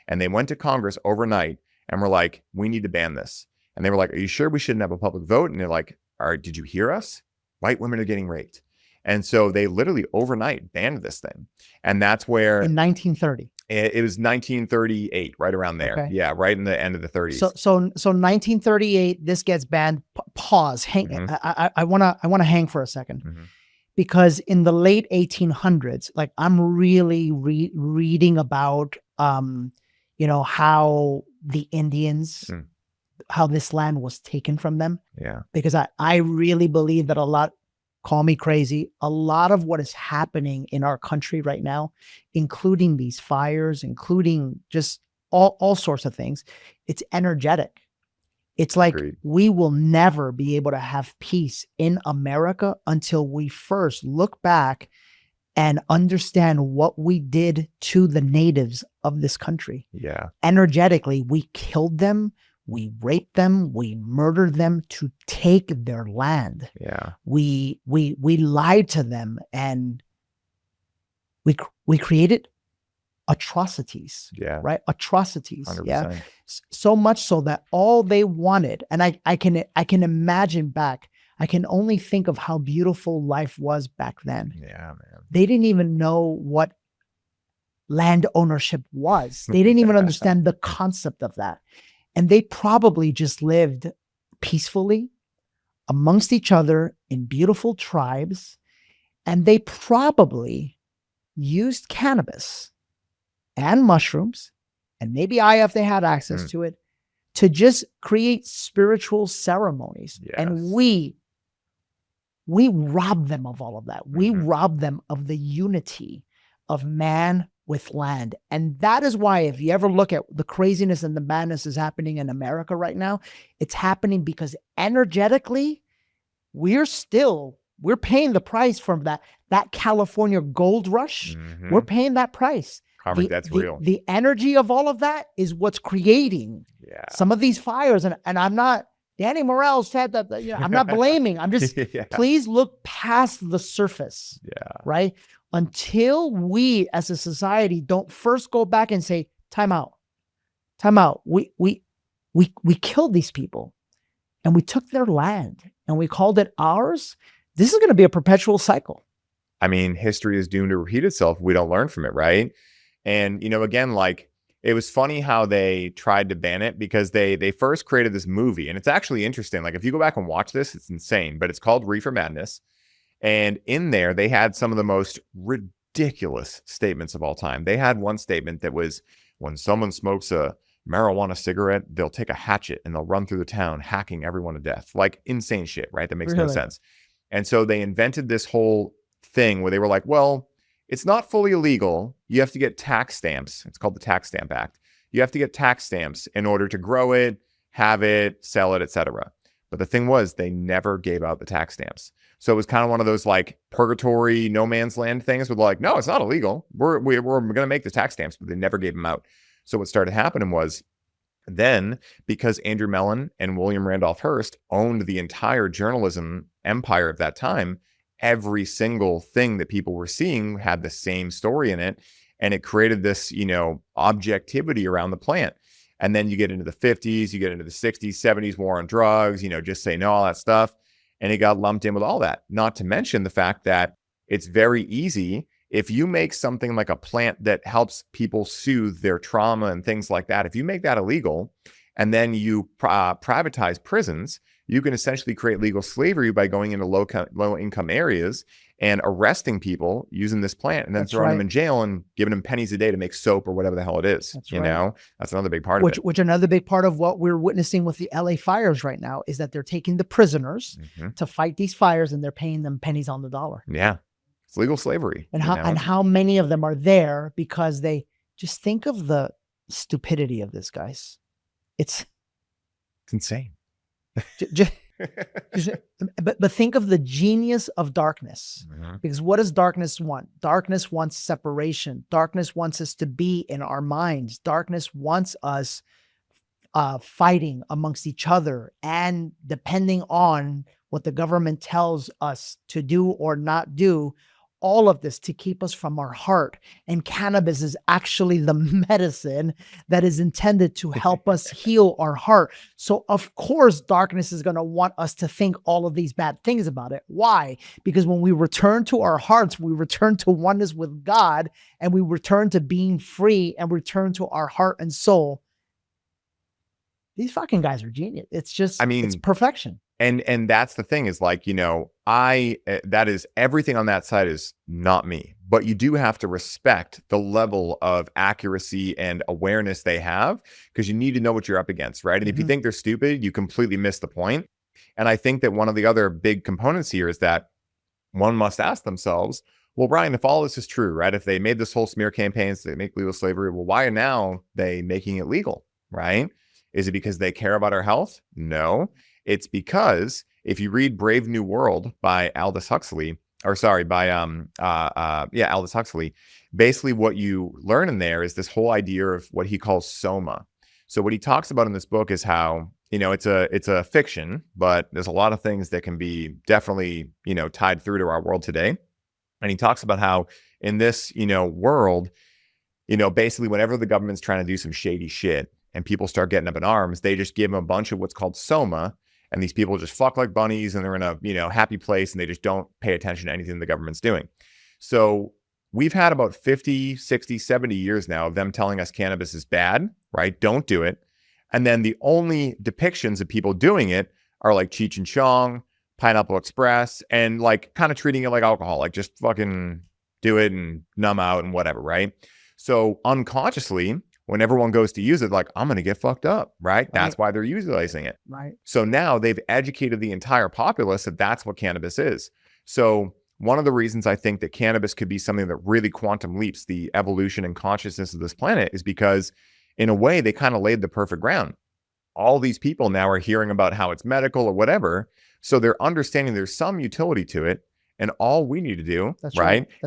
And they went to Congress overnight and were like, we need to ban this. And they were like, are you sure we shouldn't have a public vote? And they're like, all right, did you hear us? White women are getting raped. And so they literally overnight banned this thing. And that's where in 1930. It was 1938, right around there. Okay. Yeah, right in the end of the 30s. So 1938, this gets banned. Pause. Hang. I wanna hang for a second, because in the late 1800s, like I'm really reading about how the Indians, how this land was taken from them. Yeah. Because I really believe that call me crazy, a lot of what is happening in our country right now, including these fires, including just all sorts of things, it's energetic. It's like we will never be able to have peace in America until we first look back and understand what we did to the natives of this country. Yeah. Energetically, we killed them. we raped them, we murdered them to take their land. Yeah. We lied to them, and we created atrocities. Yeah. Right? Atrocities. 100%. Yeah. So much so that all they wanted, and I can imagine back, I can only think of how beautiful life was back then. Yeah, man. They didn't even know what land ownership was. They didn't even understand the concept of that. And they probably just lived peacefully amongst each other in beautiful tribes. And they probably used cannabis and mushrooms, and maybe if they had access to it, to just create spiritual ceremonies. Yes. And we rob them of all of that. We rob them of the unity of man with land. And that is why, if you ever look at the craziness and the madness is happening in America right now, it's happening because energetically, we're paying the price from that California gold rush. We're paying that price. That's real. The energy of all of that is what's creating some of these fires. And I'm not, Danny Morel said that, I'm not blaming. I'm just, please look past the surface. Yeah. Right? Until we as a society don't first go back and say, time out. We killed these people and we took their land and we called it ours. This is going to be a perpetual cycle. I mean, history is doomed to repeat itself if we don't learn from it, right? And, again, like, it was funny how they tried to ban it, because they first created this movie, and it's actually interesting. Like, if you go back and watch this, it's insane, but it's called Ree For Madness. And in there, they had some of the most ridiculous statements of all time. They had one statement that was, when someone smokes a marijuana cigarette, they'll take a hatchet and they'll run through the town hacking everyone to death. Like, insane shit, right? That makes no sense. And so they invented this whole thing where they were like, well, it's not fully illegal. You have to get tax stamps. It's called the Tax Stamp Act. You have to get tax stamps in order to grow it, have it, sell it, etc. But the thing was, they never gave out the tax stamps. So it was kind of one of those like purgatory, no man's land things with like, no, it's not illegal. We're going to make the tax stamps, but they never gave them out. So what started happening was, then, because Andrew Mellon and William Randolph Hearst owned the entire journalism empire of that time, every single thing that people were seeing had the same story in it. And it created this, objectivity around the plant. And then you get into the 50s, you get into the 60s, 70s, war on drugs, just say no, all that stuff. And it got lumped in with all that. Not to mention the fact that it's very easy, if you make something like a plant that helps people soothe their trauma and things like that, if you make that illegal and then you privatize prisons, you can essentially create legal slavery by going into low income areas and arresting people using this plant, and then throwing them in jail and giving them pennies a day to make soap or whatever the hell it is. That's another big part of it. Which another big part of what we're witnessing with the LA fires right now is that they're taking the prisoners to fight these fires, and they're paying them pennies on the dollar. Yeah. It's legal slavery. And how many of them are there because they just think of the stupidity of this, guys. It's insane. But think of the genius of darkness, because what does darkness want? Darkness wants separation. Darkness wants us to be in our minds. Darkness wants us fighting amongst each other and depending on what the government tells us to do or not do. All of this to keep us from our heart. And cannabis is actually the medicine that is intended to help us heal our heart. So of course, darkness is going to want us to think all of these bad things about it. Why? Because when we return to our hearts, we return to oneness with God, and we return to being free and return to our heart and soul. These fucking guys are genius. It's just, it's perfection. And that's the thing is like, that is everything on that side is not me, but you do have to respect the level of accuracy and awareness they have, because you need to know what you're up against, right? And if you think they're stupid, you completely miss the point. And I think that one of the other big components here is that one must ask themselves, well, Ryan, if all this is true, right? If they made this whole smear campaign so they make legal slavery, well, why are now they making it legal, right? Is it because they care about our health? No. It's because if you read Brave New World by Aldous Huxley, Aldous Huxley, basically what you learn in there is this whole idea of what he calls soma. So what he talks about in this book is how, it's a fiction, but there's a lot of things that can be definitely, tied through to our world today. And he talks about how in this, world, basically whenever the government's trying to do some shady shit and people start getting up in arms, they just give them a bunch of what's called soma. And these people just fuck like bunnies and they're in a, happy place and they just don't pay attention to anything the government's doing. So we've had about 50, 60, 70 years now of them telling us cannabis is bad, right? Don't do it. And then the only depictions of people doing it are like Cheech and Chong, Pineapple Express, and like kind of treating it like alcohol, like just fucking do it and numb out and whatever, right? So unconsciously, when everyone goes to use it, like, I'm going to get fucked up, right? That's why they're utilizing it. Right. So now they've educated the entire populace that that's what cannabis is. So one of the reasons I think that cannabis could be something that really quantum leaps the evolution and consciousness of this planet is because in a way, they kind of laid the perfect ground. All these people now are hearing about how it's medical or whatever. So they're understanding there's some utility to it. And all we need to do,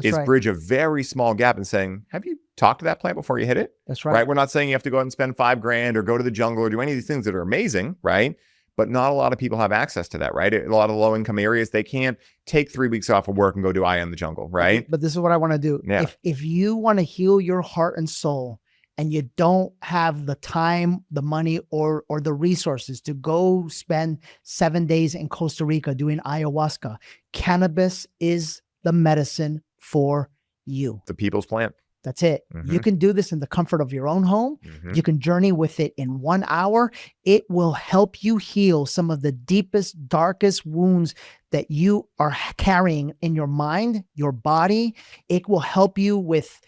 is bridge a very small gap and saying, have you talked to that plant before you hit it? That's right. We're not saying you have to go out and spend $5,000 or go to the jungle or do any of these things that are amazing, right? But not a lot of people have access to that, right? A lot of low-income areas, they can't take 3 weeks off of work and go do Eye in the Jungle, right? But this is what I want to do. Yeah. If you want to heal your heart and soul and you don't have the time, the money, or the resources to go spend 7 days in Costa Rica doing ayahuasca, cannabis is the medicine for you. The people's plant. That's it. You can do this in the comfort of your own home. You can journey with it in 1 hour. It will help you heal some of the deepest, darkest wounds that you are carrying in your mind, your body. It will help you with,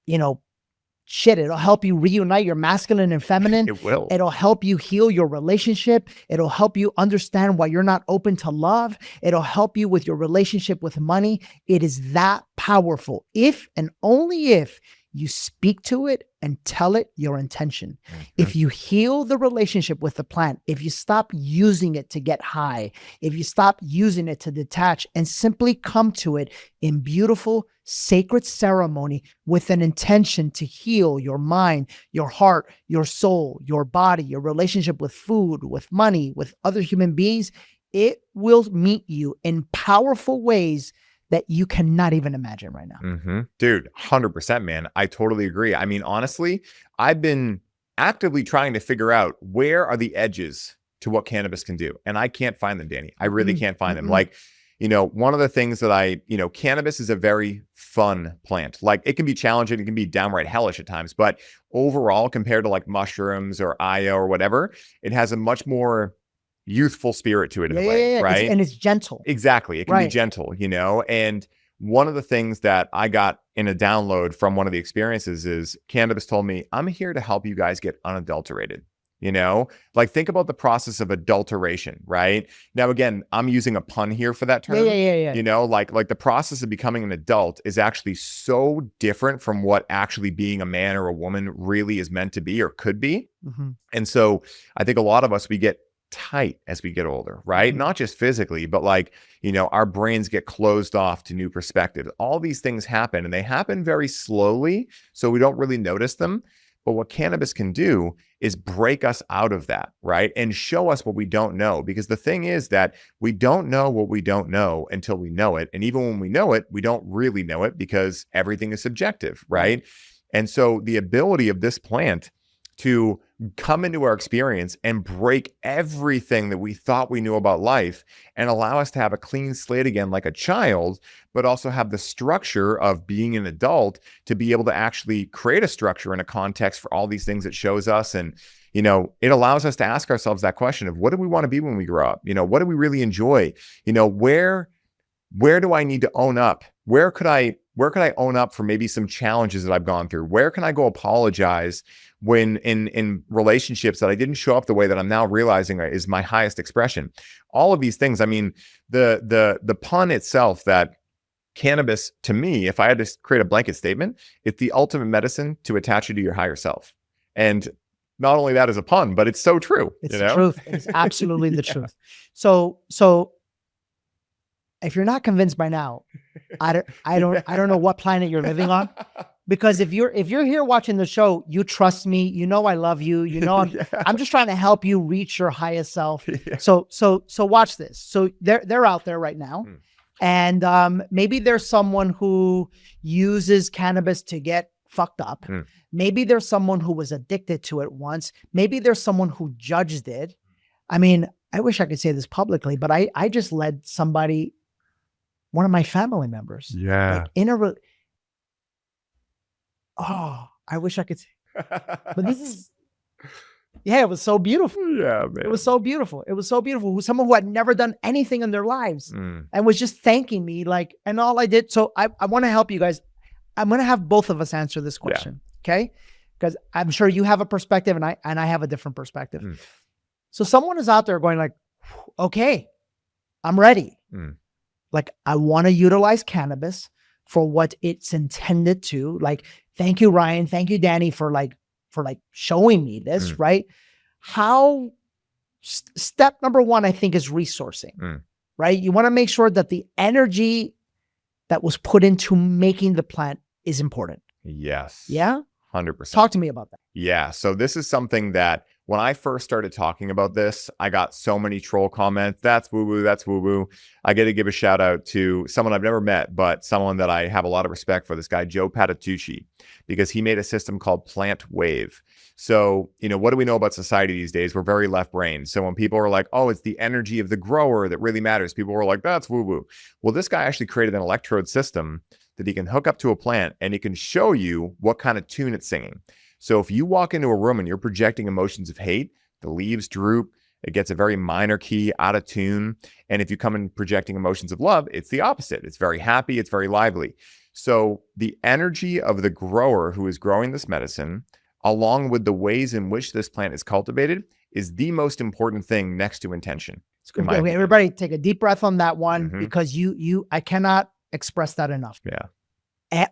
it'll help you reunite your masculine and feminine. It will. It'll help you heal your relationship. It'll help you understand why you're not open to love. It'll help you with your relationship with money. It is that powerful. If and only if you speak to it and tell it your intention. If you heal the relationship with the plant, if you stop using it to get high, if you stop using it to detach and simply come to it in beautiful, sacred ceremony with an intention to heal your mind, your heart, your soul, your body, your relationship with food, with money, with other human beings, it will meet you in powerful ways that you cannot even imagine right now. Dude, 100%, man. I totally agree. I mean, honestly, I've been actively trying to figure out where are the edges to what cannabis can do. And I can't find them, Danny. I really can't find them. Like, one of the things that cannabis is a very fun plant. Like it can be challenging. It can be downright hellish at times. But overall, compared to like mushrooms or Aya or whatever, it has a much more youthful spirit to it in a way, right? And it's gentle. Exactly. It can be gentle, and one of the things that I got in a download from one of the experiences is cannabis told me, I'm here to help you guys get unadulterated. Like think about the process of adulteration, right? Now, again, I'm using a pun here for that term. Like the process of becoming an adult is actually so different from what actually being a man or a woman really is meant to be or could be. And so I think a lot of us, we get tight as we get older, right? Not just physically, but like, our brains get closed off to new perspectives. All these things happen and they happen very slowly, so we don't really notice them. But what cannabis can do is break us out of that, right? And show us what we don't know. Because the thing is that we don't know what we don't know until we know it. And even when we know it, we don't really know it because everything is subjective, right? And so the ability of this plant to come into our experience and break everything that we thought we knew about life and allow us to have a clean slate again like a child, but also have the structure of being an adult to be able to actually create a structure and a context for all these things it shows us. And, it allows us to ask ourselves that question of what do we want to be when we grow up? What do we really enjoy? Where do I need to own up? Where could I own up for maybe some challenges that I've gone through? Where can I go apologize when in relationships that I didn't show up the way that I'm now realizing is my highest expression? All of these things. I mean, the pun itself that cannabis, to me, if I had to create a blanket statement, it's the ultimate medicine to attach you to your higher self. And not only that is a pun, but it's so true. It's the truth. It's absolutely the truth. So if you're not convinced by now, I don't know what planet you're living on, Because if you're here watching the show, you trust me, you know I love you, you know I'm just trying to help you reach your highest self. Yeah. So watch this. So they're out there right now. And maybe there's someone who uses cannabis to get fucked up. Maybe there's someone who was addicted to it once. Maybe there's someone who judged it. I mean, I wish I could say this publicly, but I just led somebody, one of my family members, Yeah. like I wish I could say, but this is, it was so beautiful. Yeah, man. It was so beautiful. It was so beautiful. Someone who had never done anything in their lives and was just thanking me, like, and all I did. So I want to help you guys. I'm going to have both of us answer this question. Okay. Because I'm sure you have a perspective and I have a different perspective. So someone is out there going like, okay, I'm ready. Like, I want to utilize cannabis for what it's intended to. Like, thank you, Ryan. Thank you, Danny, for showing me this, right? How step number one, I think, is resourcing, right? You want to make sure that the energy that was put into making the plant is important. Yes. Yeah. 100%. Talk to me about that. Yeah. So this is something that when I first started talking about this, I got so many troll comments. That's woo-woo. That's woo-woo. I got to give a shout out to someone I've never met, but someone that I have a lot of respect for, this guy, Joe Patitucci, because he made a system called Plant Wave. So, what do we know about society these days? We're very left-brained. So when people are like, oh, it's the energy of the grower that really matters, people were like, that's woo-woo. Well, this guy actually created an electrode system that he can hook up to a plant and he can show you what kind of tune it's singing. So if you walk into a room and you're projecting emotions of hate, the leaves droop, it gets a very minor key, out of tune. And if you come in projecting emotions of love, it's the opposite. It's very happy, it's very lively. So the energy of the grower who is growing this medicine, along with the ways in which this plant is cultivated, is the most important thing next to intention. Okay, everybody take a deep breath on that one, because I cannot express that enough. Yeah.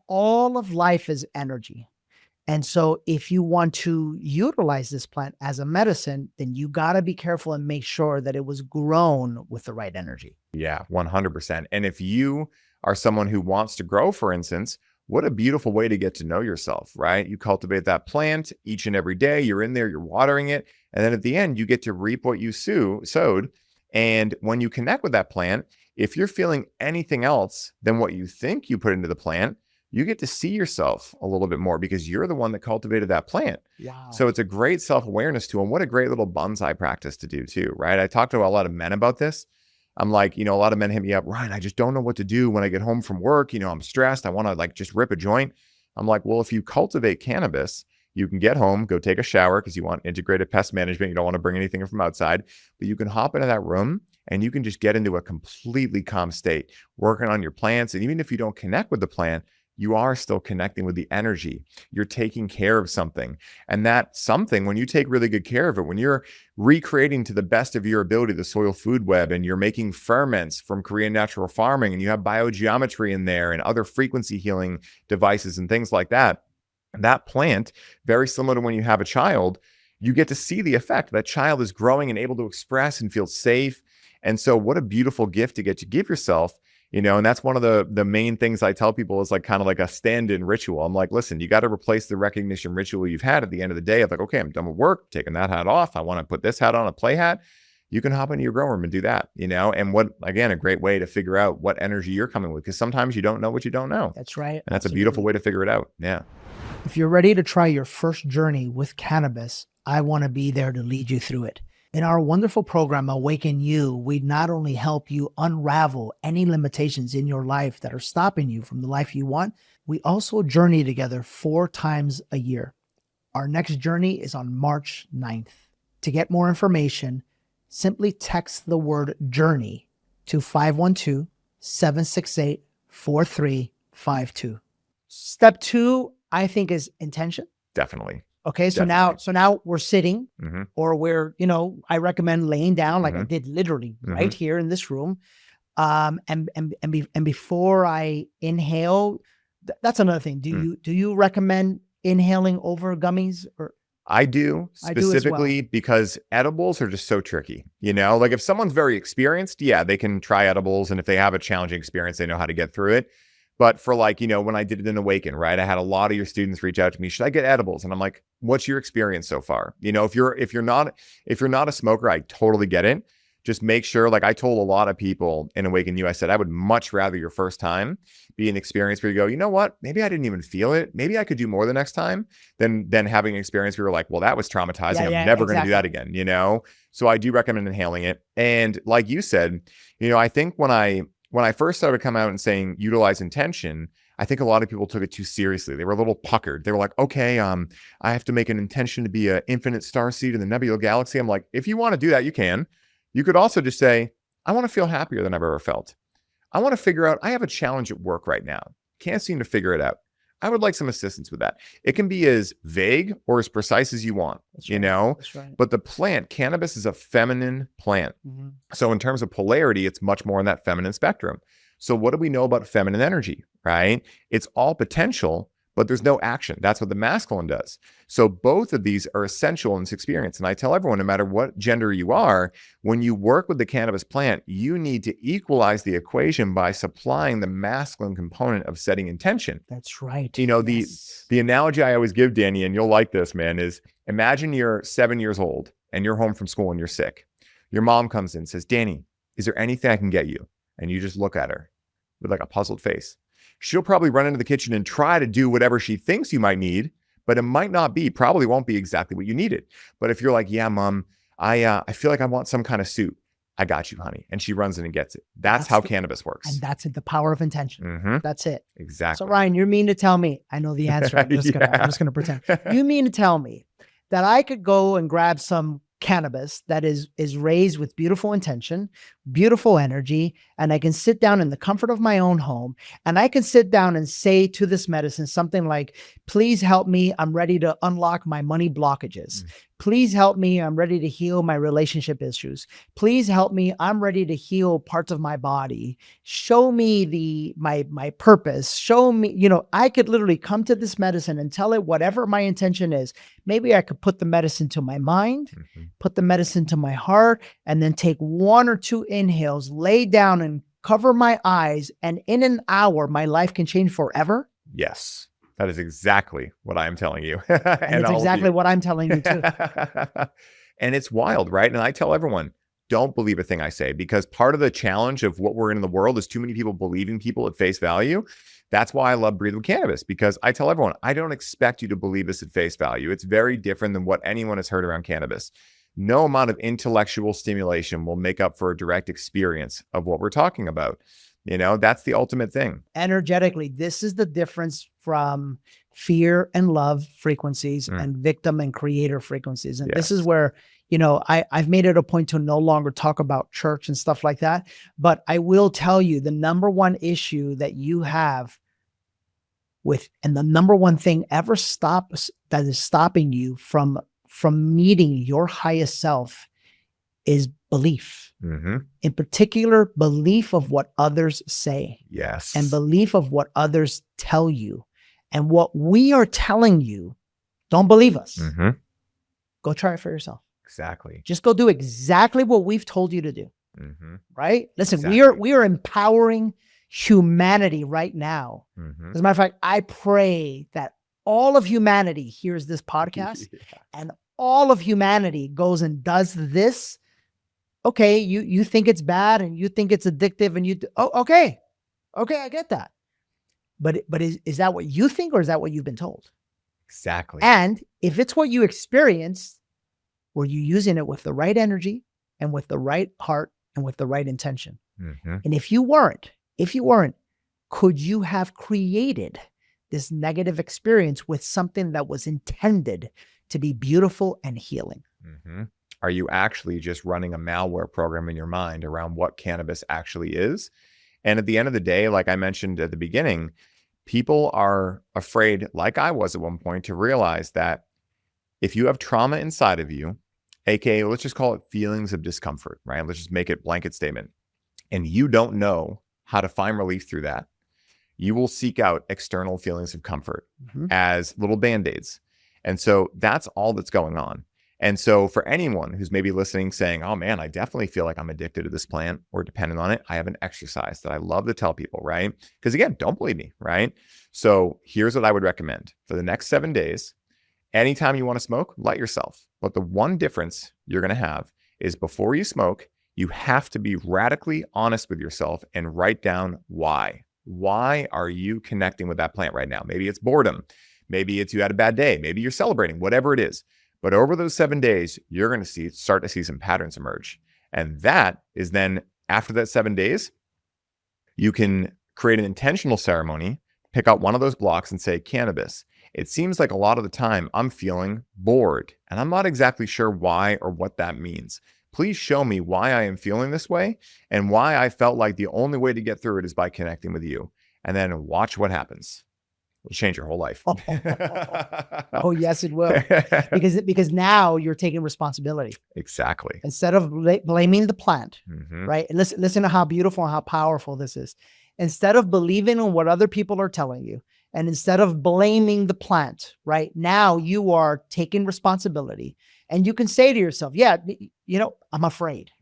All of life is energy. And so if you want to utilize this plant as a medicine, then you got to be careful and make sure that it was grown with the right energy. Yeah, 100%. And if you are someone who wants to grow, for instance, what a beautiful way to get to know yourself, right? You cultivate that plant each and every day. You're in there, you're watering it. And then at the end, you get to reap what you sowed. And when you connect with that plant, if you're feeling anything else than what you think you put into the plant, you get to see yourself a little bit more because you're the one that cultivated that plant. Wow. So it's a great self-awareness tool, and what a great little bonsai practice to do too, right? I talk to a lot of men about this. I'm like, a lot of men hit me up, Ryan, I just don't know what to do when I get home from work. I'm stressed. I want to just rip a joint. I'm like, well, if you cultivate cannabis, you can get home, go take a shower because you want integrated pest management. You don't want to bring anything from outside, but you can hop into that room and you can just get into a completely calm state, working on your plants. And even if you don't connect with the plant, you are still connecting with the energy. You're taking care of something. And that something, when you take really good care of it, when you're recreating to the best of your ability the soil food web, and you're making ferments from Korean natural farming, and you have biogeometry in there and other frequency healing devices and things like that, that plant, very similar to when you have a child, you get to see the effect. That child is growing and able to express and feel safe. And so what a beautiful gift to get to give yourself. And that's one of the main things I tell people is kind of like a stand-in ritual. I'm like, listen, you got to replace the recognition ritual you've had at the end of the day of like, okay, I'm done with work, taking that hat off. I want to put this hat on, a play hat. You can hop into your grow room and do that, and a great way to figure out what energy you're coming with, because sometimes you don't know what you don't know. That's right. And that's a beautiful way to figure it out. Yeah. If you're ready to try your first journey with cannabis, I want to be there to lead you through it. In our wonderful program, Awaken You, we not only help you unravel any limitations in your life that are stopping you from the life you want, we also journey together 4 times a year. Our next journey is on March 9th. To get more information, simply text the word journey to 512-768-4352. Step 2, I think, is intention. Definitely. Okay. So now we're sitting, or we're, I recommend laying down like I did literally right here in this room. And before I inhale, that's another thing. Do you recommend inhaling over gummies? Or I do, specifically because edibles are just so tricky. If someone's very experienced, yeah, they can try edibles. And if they have a challenging experience, they know how to get through it. But for like, when I did it in Awaken, right? I had a lot of your students reach out to me. Should I get edibles? And I'm like, what's your experience so far? If you're not a smoker, I totally get it. Just make sure, like I told a lot of people in Awaken You, I said, I would much rather your first time be an experience where you go, you know what? Maybe I didn't even feel it. Maybe I could do more the next time than having an experience where you're like, well, that was traumatizing. I'm never going to do that again, So I do recommend inhaling it. And like you said, I think when I first started coming out and saying utilize intention, I think a lot of people took it too seriously. They were a little puckered. They were like, okay, I have to make an intention to be an infinite starseed in the nebula galaxy. I'm like, if you want to do that, you can. You could also just say, I want to feel happier than I've ever felt. I want to figure out, I have a challenge at work right now. Can't seem to figure it out. I would like some assistance with that. It can be as vague or as precise as you want, That's right. But the plant, cannabis, is a feminine plant. Mm-hmm. So in terms of polarity, it's much more in that feminine spectrum. So what do we know about feminine energy, right? It's all potential, but there's no action. That's what the masculine does. So both of these are essential in this experience. And I tell everyone, no matter what gender you are, when you work with the cannabis plant, you need to equalize the equation by supplying the masculine component of setting intention. That's right. The analogy I always give, Danny, and you'll like this, man, is imagine you're 7 years old and you're home from school and you're sick. Your mom comes in and says, Danny, is there anything I can get you? And you just look at her with like a puzzled face. She'll probably run into the kitchen and try to do whatever she thinks you might need, but it might not be, probably won't be exactly what you needed. But if you're like, yeah, mom, I feel like I want some kind of suit. I got you, honey. And she runs in and gets it. That's how cannabis works. And that's it, the power of intention. Mm-hmm. That's it. Exactly. So Ryan, you mean to tell me, I know the answer. I'm just gonna pretend. You mean to tell me that I could go and grab some cannabis that is raised with beautiful intention, beautiful energy, and I can sit down in the comfort of my own home and I can sit down and say to this medicine something like, please help me, I'm ready to unlock my money blockages. Please help me, I'm ready to heal my relationship issues. Please help me, I'm ready to heal parts of my body. Show me my purpose. Show me, I could literally come to this medicine and tell it whatever my intention is. Maybe I could put the medicine to my mind, put the medicine to my heart, and then take 1 or 2 inhales, lay down and cover my eyes. And in an hour, my life can change forever. Yes. That is exactly what I'm telling you. And it's exactly what I'm telling you too. And it's wild, right? And I tell everyone, don't believe a thing I say, because part of the challenge of what we're in the world is too many people believing people at face value. That's why I love Breathe with Cannabis, because I tell everyone, I don't expect you to believe this at face value. It's very different than what anyone has heard around cannabis. No amount of intellectual stimulation will make up for a direct experience of what we're talking about. That's the ultimate thing. Energetically, this is the difference from fear and love frequencies and victim and creator frequencies. And this is where, I've made it a point to no longer talk about church and stuff like that. But I will tell you the number one issue that you have and the number one thing ever that is stopping you from meeting your highest self is belief. In particular, belief of what others say. Yes. And belief of what others tell you. And what we are telling you, don't believe us. Go try it for yourself. Exactly. Just go do exactly what we've told you to do. Right? Listen, Exactly. we are empowering humanity right now. As a matter of fact, I pray that all of humanity hears this podcast and all of humanity goes and does this. Okay, you think it's bad and you think it's addictive and okay, I get that. But is that what you think or is that what you've been told? Exactly. And if it's what you experienced, were you using it with the right energy and with the right heart and with the right intention? And if you weren't, could you have created this negative experience with something that was intended to be beautiful and healing? Are you actually just running a malware program in your mind around what cannabis actually is? And at the end of the day, like I mentioned at the beginning, people are afraid, like I was at one point, to realize that if you have trauma inside of you, aka let's just call it feelings of discomfort, right? Let's just make it blanket statement. And you don't know how to find relief through that, you will seek out external feelings of comfort as little band-aids. And so that's all that's going on. And so for anyone who's maybe listening saying, oh man, I definitely feel like I'm addicted to this plant or dependent on it, I have an exercise that I love to tell people, right? Because again, don't believe me, right? So here's what I would recommend. For the next 7 days, anytime you want to smoke, light yourself. But the one difference you're going to have is before you smoke, you have to be radically honest with yourself and write down why. Why are you connecting with that plant right now? Maybe it's boredom. Maybe it's you had a bad day. Maybe you're celebrating, whatever it is. But over those 7 days, you're going to start to see some patterns emerge. And that is then after that 7 days, you can create an intentional ceremony, pick out one of those blocks and say, cannabis. It seems like a lot of the time I'm feeling bored and I'm not exactly sure why or what that means. Please show me why I am feeling this way and why I felt like the only way to get through it is by connecting with you. And then watch what happens. It'll change your whole life. Oh, yes, it will. Because now you're taking responsibility. Exactly. Instead of blaming the plant, Mm-hmm. right? And listen to how beautiful and how powerful this is. Instead of believing in what other people are telling you, and instead of blaming the plant, right? Now you are taking responsibility. And you can say to yourself, yeah, I'm afraid.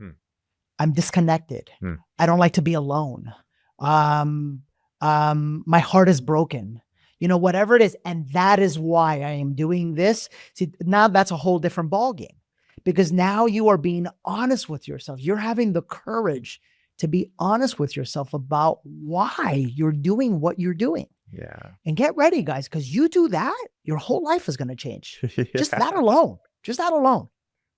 I'm disconnected. I don't like to be alone. My heart is broken. Whatever it is. And that is why I am doing this. See, now that's a whole different ballgame, because now you are being honest with yourself. You're having the courage to be honest with yourself about why you're doing what you're doing. Yeah. And get ready, guys, because you do that, your whole life is going to change. Yeah. Just that alone. Just that alone.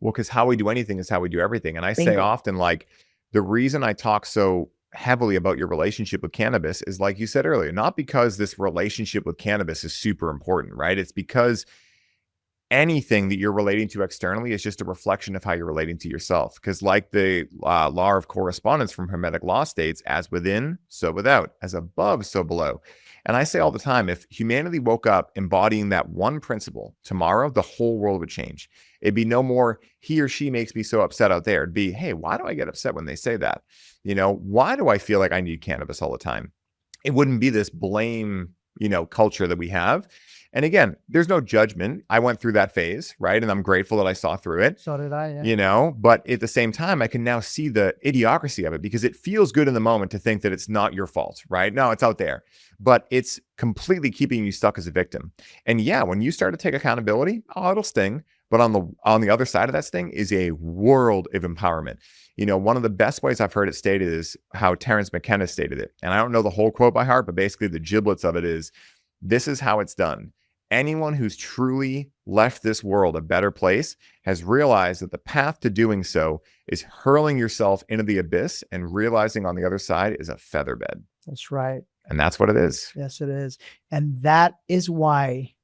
Well, because how we do anything is how we do everything. And I say Bingo. often, like, the reason I talk so heavily about your relationship with cannabis is, like you said earlier, not because this relationship with cannabis is super important, right? It's because anything that you're relating to externally is just a reflection of how you're relating to yourself. Because like the law of correspondence from Hermetic law states, as within, so without, as above, so below. And I say all the time, if humanity woke up embodying that one principle tomorrow, the whole world would change. It'd be no more, he or she makes me so upset out there. It'd be, hey, why do I get upset when they say that? Why do I feel like I need cannabis all the time? It wouldn't be this blame, culture that we have. And again, there's no judgment. I went through that phase, right? And I'm grateful that I saw through it. So did I, yeah. But at the same time, I can now see the idiocracy of it, because it feels good in the moment to think that it's not your fault, right? No, it's out there, but it's completely keeping you stuck as a victim. And yeah, when you start to take accountability, it'll sting. But on the other side of that sting is a world of empowerment. One of the best ways I've heard it stated is how Terence McKenna stated it. And I don't know the whole quote by heart, but basically the giblets of it is, this is how it's done. Anyone who's truly left this world a better place has realized that the path to doing so is hurling yourself into the abyss and realizing on the other side is a feather bed. That's right. And that's what it is. Yes, it is. And that is why,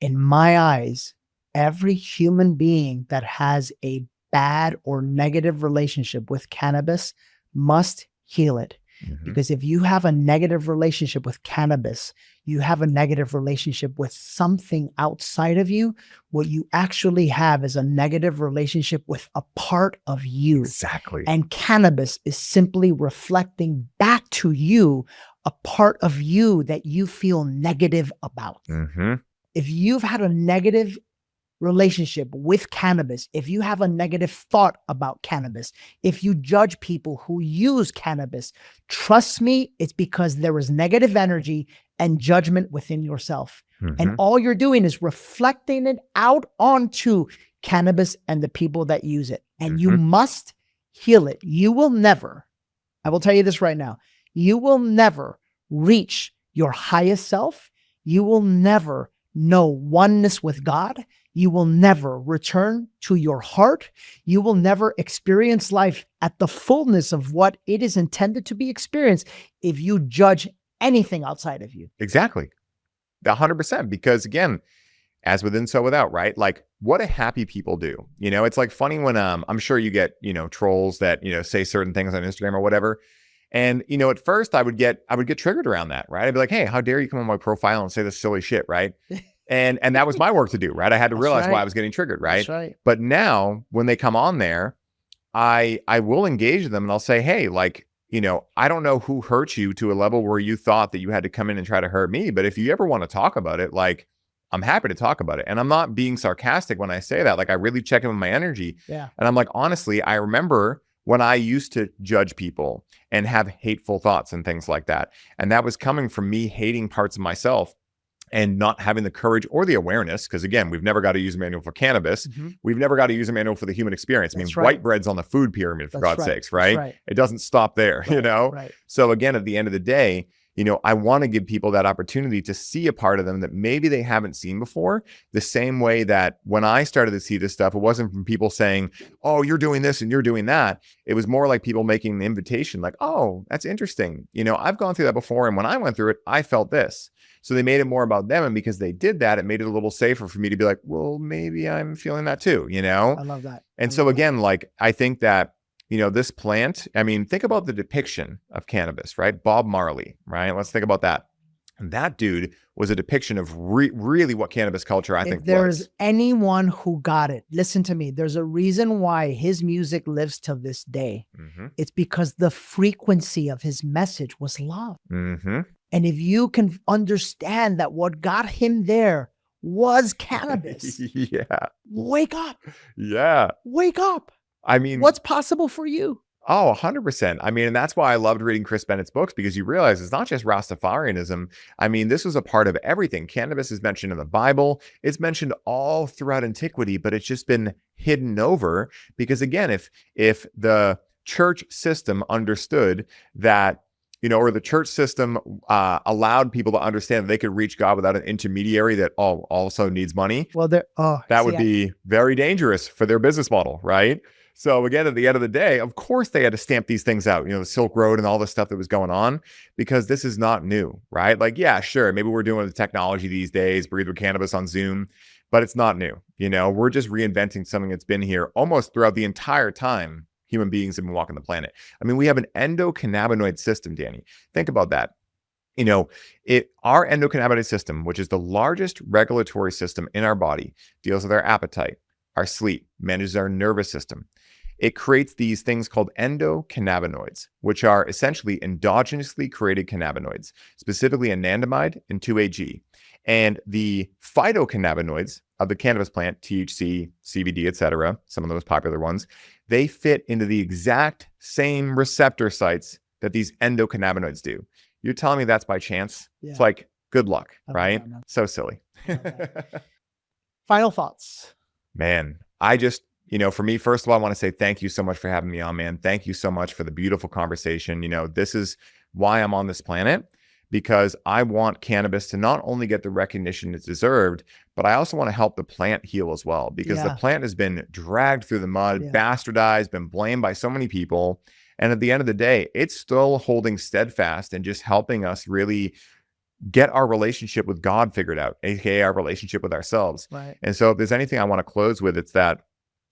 in my eyes, every human being that has a bad or negative relationship with cannabis must heal it. Mm-hmm. Because if you have a negative relationship with cannabis, you have a negative relationship with something outside of you. What you actually have is a negative relationship with a part of you. Exactly. And cannabis is simply reflecting back to you a part of you that you feel negative about. Mm-hmm. If you've had a negative relationship with cannabis, if you have a negative thought about cannabis, if you judge people who use cannabis, trust me, it's because there is negative energy and judgment within yourself. Mm-hmm. And all you're doing is reflecting it out onto cannabis and the people that use it. And you must heal it. You will never, I will tell you this right now, you will never reach your highest self. You will never know oneness with God. You will never return to your heart. You will never experience life at the fullness of what it is intended to be experienced if you judge anything outside of you. Exactly. 100%. Because again, as within, so without, right? Like, what do happy people do? It's like funny when I'm sure you get, trolls that, say certain things on Instagram or whatever. And, at first I would get triggered around that, right? I'd be like, hey, how dare you come on my profile and say this silly shit, right? And that was my work to do, right? I had to realize why I was getting triggered, right? That's right. But now when they come on there, I will engage them and I'll say, hey, like, I don't know who hurt you to a level where you thought that you had to come in and try to hurt me. But if you ever want to talk about it, like, I'm happy to talk about it. And I'm not being sarcastic when I say that. Like, I really check in with my energy. Yeah. And I'm like, honestly, I remember when I used to judge people and have hateful thoughts and things like that. And that was coming from me hating parts of myself and not having the courage or the awareness. Because again, we've never got a user manual for cannabis. We've never got a user manual for the human experience. I mean, white bread's on the food pyramid, for God's sakes, right? It doesn't stop there, you know? So again, at the end of the day, you know, I want to give people that opportunity to see a part of them that maybe they haven't seen before. The same way that when I started to see this stuff, it wasn't from people saying, oh, you're doing this and you're doing that. It was more like people making the invitation like, oh, that's interesting. You know, I've gone through that before. And when I went through it, I felt this. So they made it more about them. And because they did that, it made it a little safer for me to be like, well, maybe I'm feeling that too, you know? I love that. And so again, like, I think that, you know, this plant, I mean, think about the depiction of cannabis, right? Bob Marley, right? Let's think about that. And that dude was a depiction of really what cannabis culture, I think, was. If there's anyone who got it, listen to me. There's a reason why his music lives till this day. It's because the frequency of his message was love. And if you can understand that what got him there was cannabis, wake up. Wake up. I mean, what's possible for you? Oh, 100%. I mean, and that's why I loved reading Chris Bennett's books, because you realize it's not just Rastafarianism. I mean, this was a part of everything. Cannabis is mentioned in the Bible. It's mentioned all throughout antiquity, but it's just been hidden over because, again, if the church system understood that, you know, or the church system allowed people to understand that they could reach God without an intermediary that also needs money, well, that would be very dangerous for their business model, right? So again, at the end of the day, of course, they had to stamp these things out, you know, the Silk Road and all the stuff that was going on, because this is not new, right? Like, yeah, sure, maybe we're doing the technology these days, Breathe with Cannabis on Zoom, but it's not new. You know, we're just reinventing something that's been here almost throughout the entire time human beings have been walking the planet. I mean, we have an endocannabinoid system, Danny. Think about that. You know, our endocannabinoid system, which is the largest regulatory system in our body, deals with our appetite, our sleep, manages our nervous system. It creates these things called endocannabinoids, which are essentially endogenously created cannabinoids, specifically anandamide and 2-AG. And the phytocannabinoids of the cannabis plant, THC, CBD, etc., some of the most popular ones, they fit into the exact same receptor sites that these endocannabinoids do. You're telling me that's by chance? Yeah. It's like, good luck, right? So silly. Final thoughts. Man, I just, you know, for me, first of all, I want to say thank you so much for having me on, man. Thank you so much for the beautiful conversation. You know, this is why I'm on this planet, because I want cannabis to not only get the recognition it's deserved, but I also want to help the plant heal as well, because the plant has been dragged through the mud, bastardized, been blamed by so many people. And at the end of the day, it's still holding steadfast and just helping us really get our relationship with God figured out, aka our relationship with ourselves. Right. And so if there's anything I want to close with, it's that,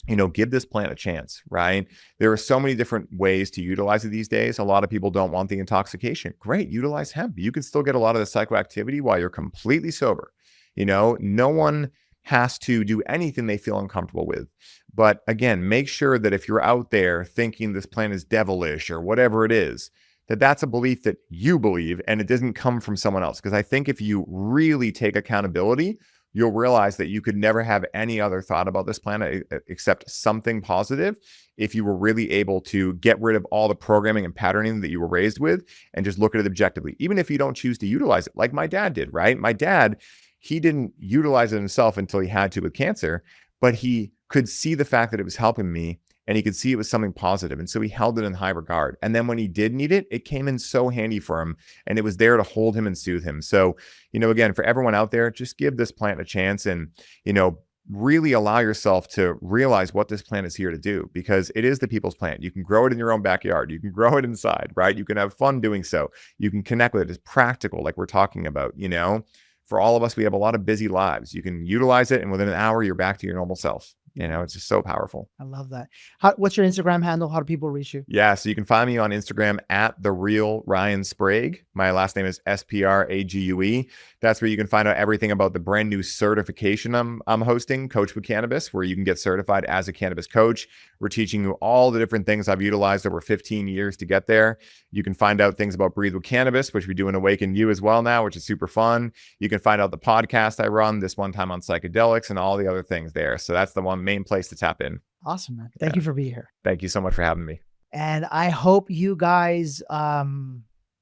you know, give this plant a chance, right? There are so many different ways to utilize it these days. A lot of people don't want the intoxication. Great, utilize hemp. You can still get a lot of the psychoactivity while you're completely sober. You know, no one has to do anything they feel uncomfortable with. But again, make sure that if you're out there thinking this plant is devilish or whatever it is, that's a belief that you believe and it doesn't come from someone else. Because I think if you really take accountability, you'll realize that you could never have any other thought about this planet except something positive if you were really able to get rid of all the programming and patterning that you were raised with and just look at it objectively, even if you don't choose to utilize it, like my dad did, right? My dad, he didn't utilize it himself until he had to with cancer, but he could see the fact that it was helping me and he could see it was something positive. And so he held it in high regard. And then when he did need it, it came in so handy for him and it was there to hold him and soothe him. So, you know, again, for everyone out there, just give this plant a chance and, you know, really allow yourself to realize what this plant is here to do, because it is the people's plant. You can grow it in your own backyard. You can grow it inside, right? You can have fun doing so. You can connect with it. It's practical, like we're talking about, you know. For all of us, we have a lot of busy lives. You can utilize it and within an hour, you're back to your normal self, It's just so powerful. I love that. What's your Instagram handle? How do people reach you? Yeah, so you can find me on Instagram at the real Ryan Sprague. My last name is Sprague. That's where you can find out everything about the brand new certification I'm hosting, Coach with Cannabis, where you can get certified as a cannabis coach. We're teaching you all the different things I've utilized over 15 years to get there. You can find out things about Breathe with Cannabis, which we do in Awaken you as well now, which is super fun. You can find out the podcast I run, This One Time on Psychedelics, and all the other things there. So that's the one main place to tap in. Awesome, man. Thank you for being here. Thank you so much for having me. And I hope you guys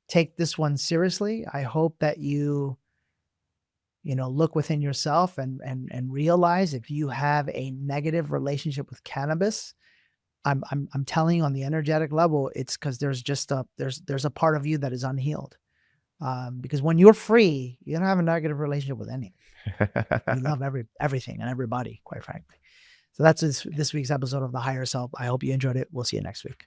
take this one seriously. I hope that you look within yourself and realize if you have a negative relationship with cannabis, I'm telling you on the energetic level, it's because there's just there's a part of you that is unhealed. Because when you're free, you don't have a negative relationship with anything. You love everything and everybody, quite frankly. So that's this week's episode of The Higher Self. I hope you enjoyed it. We'll see you next week.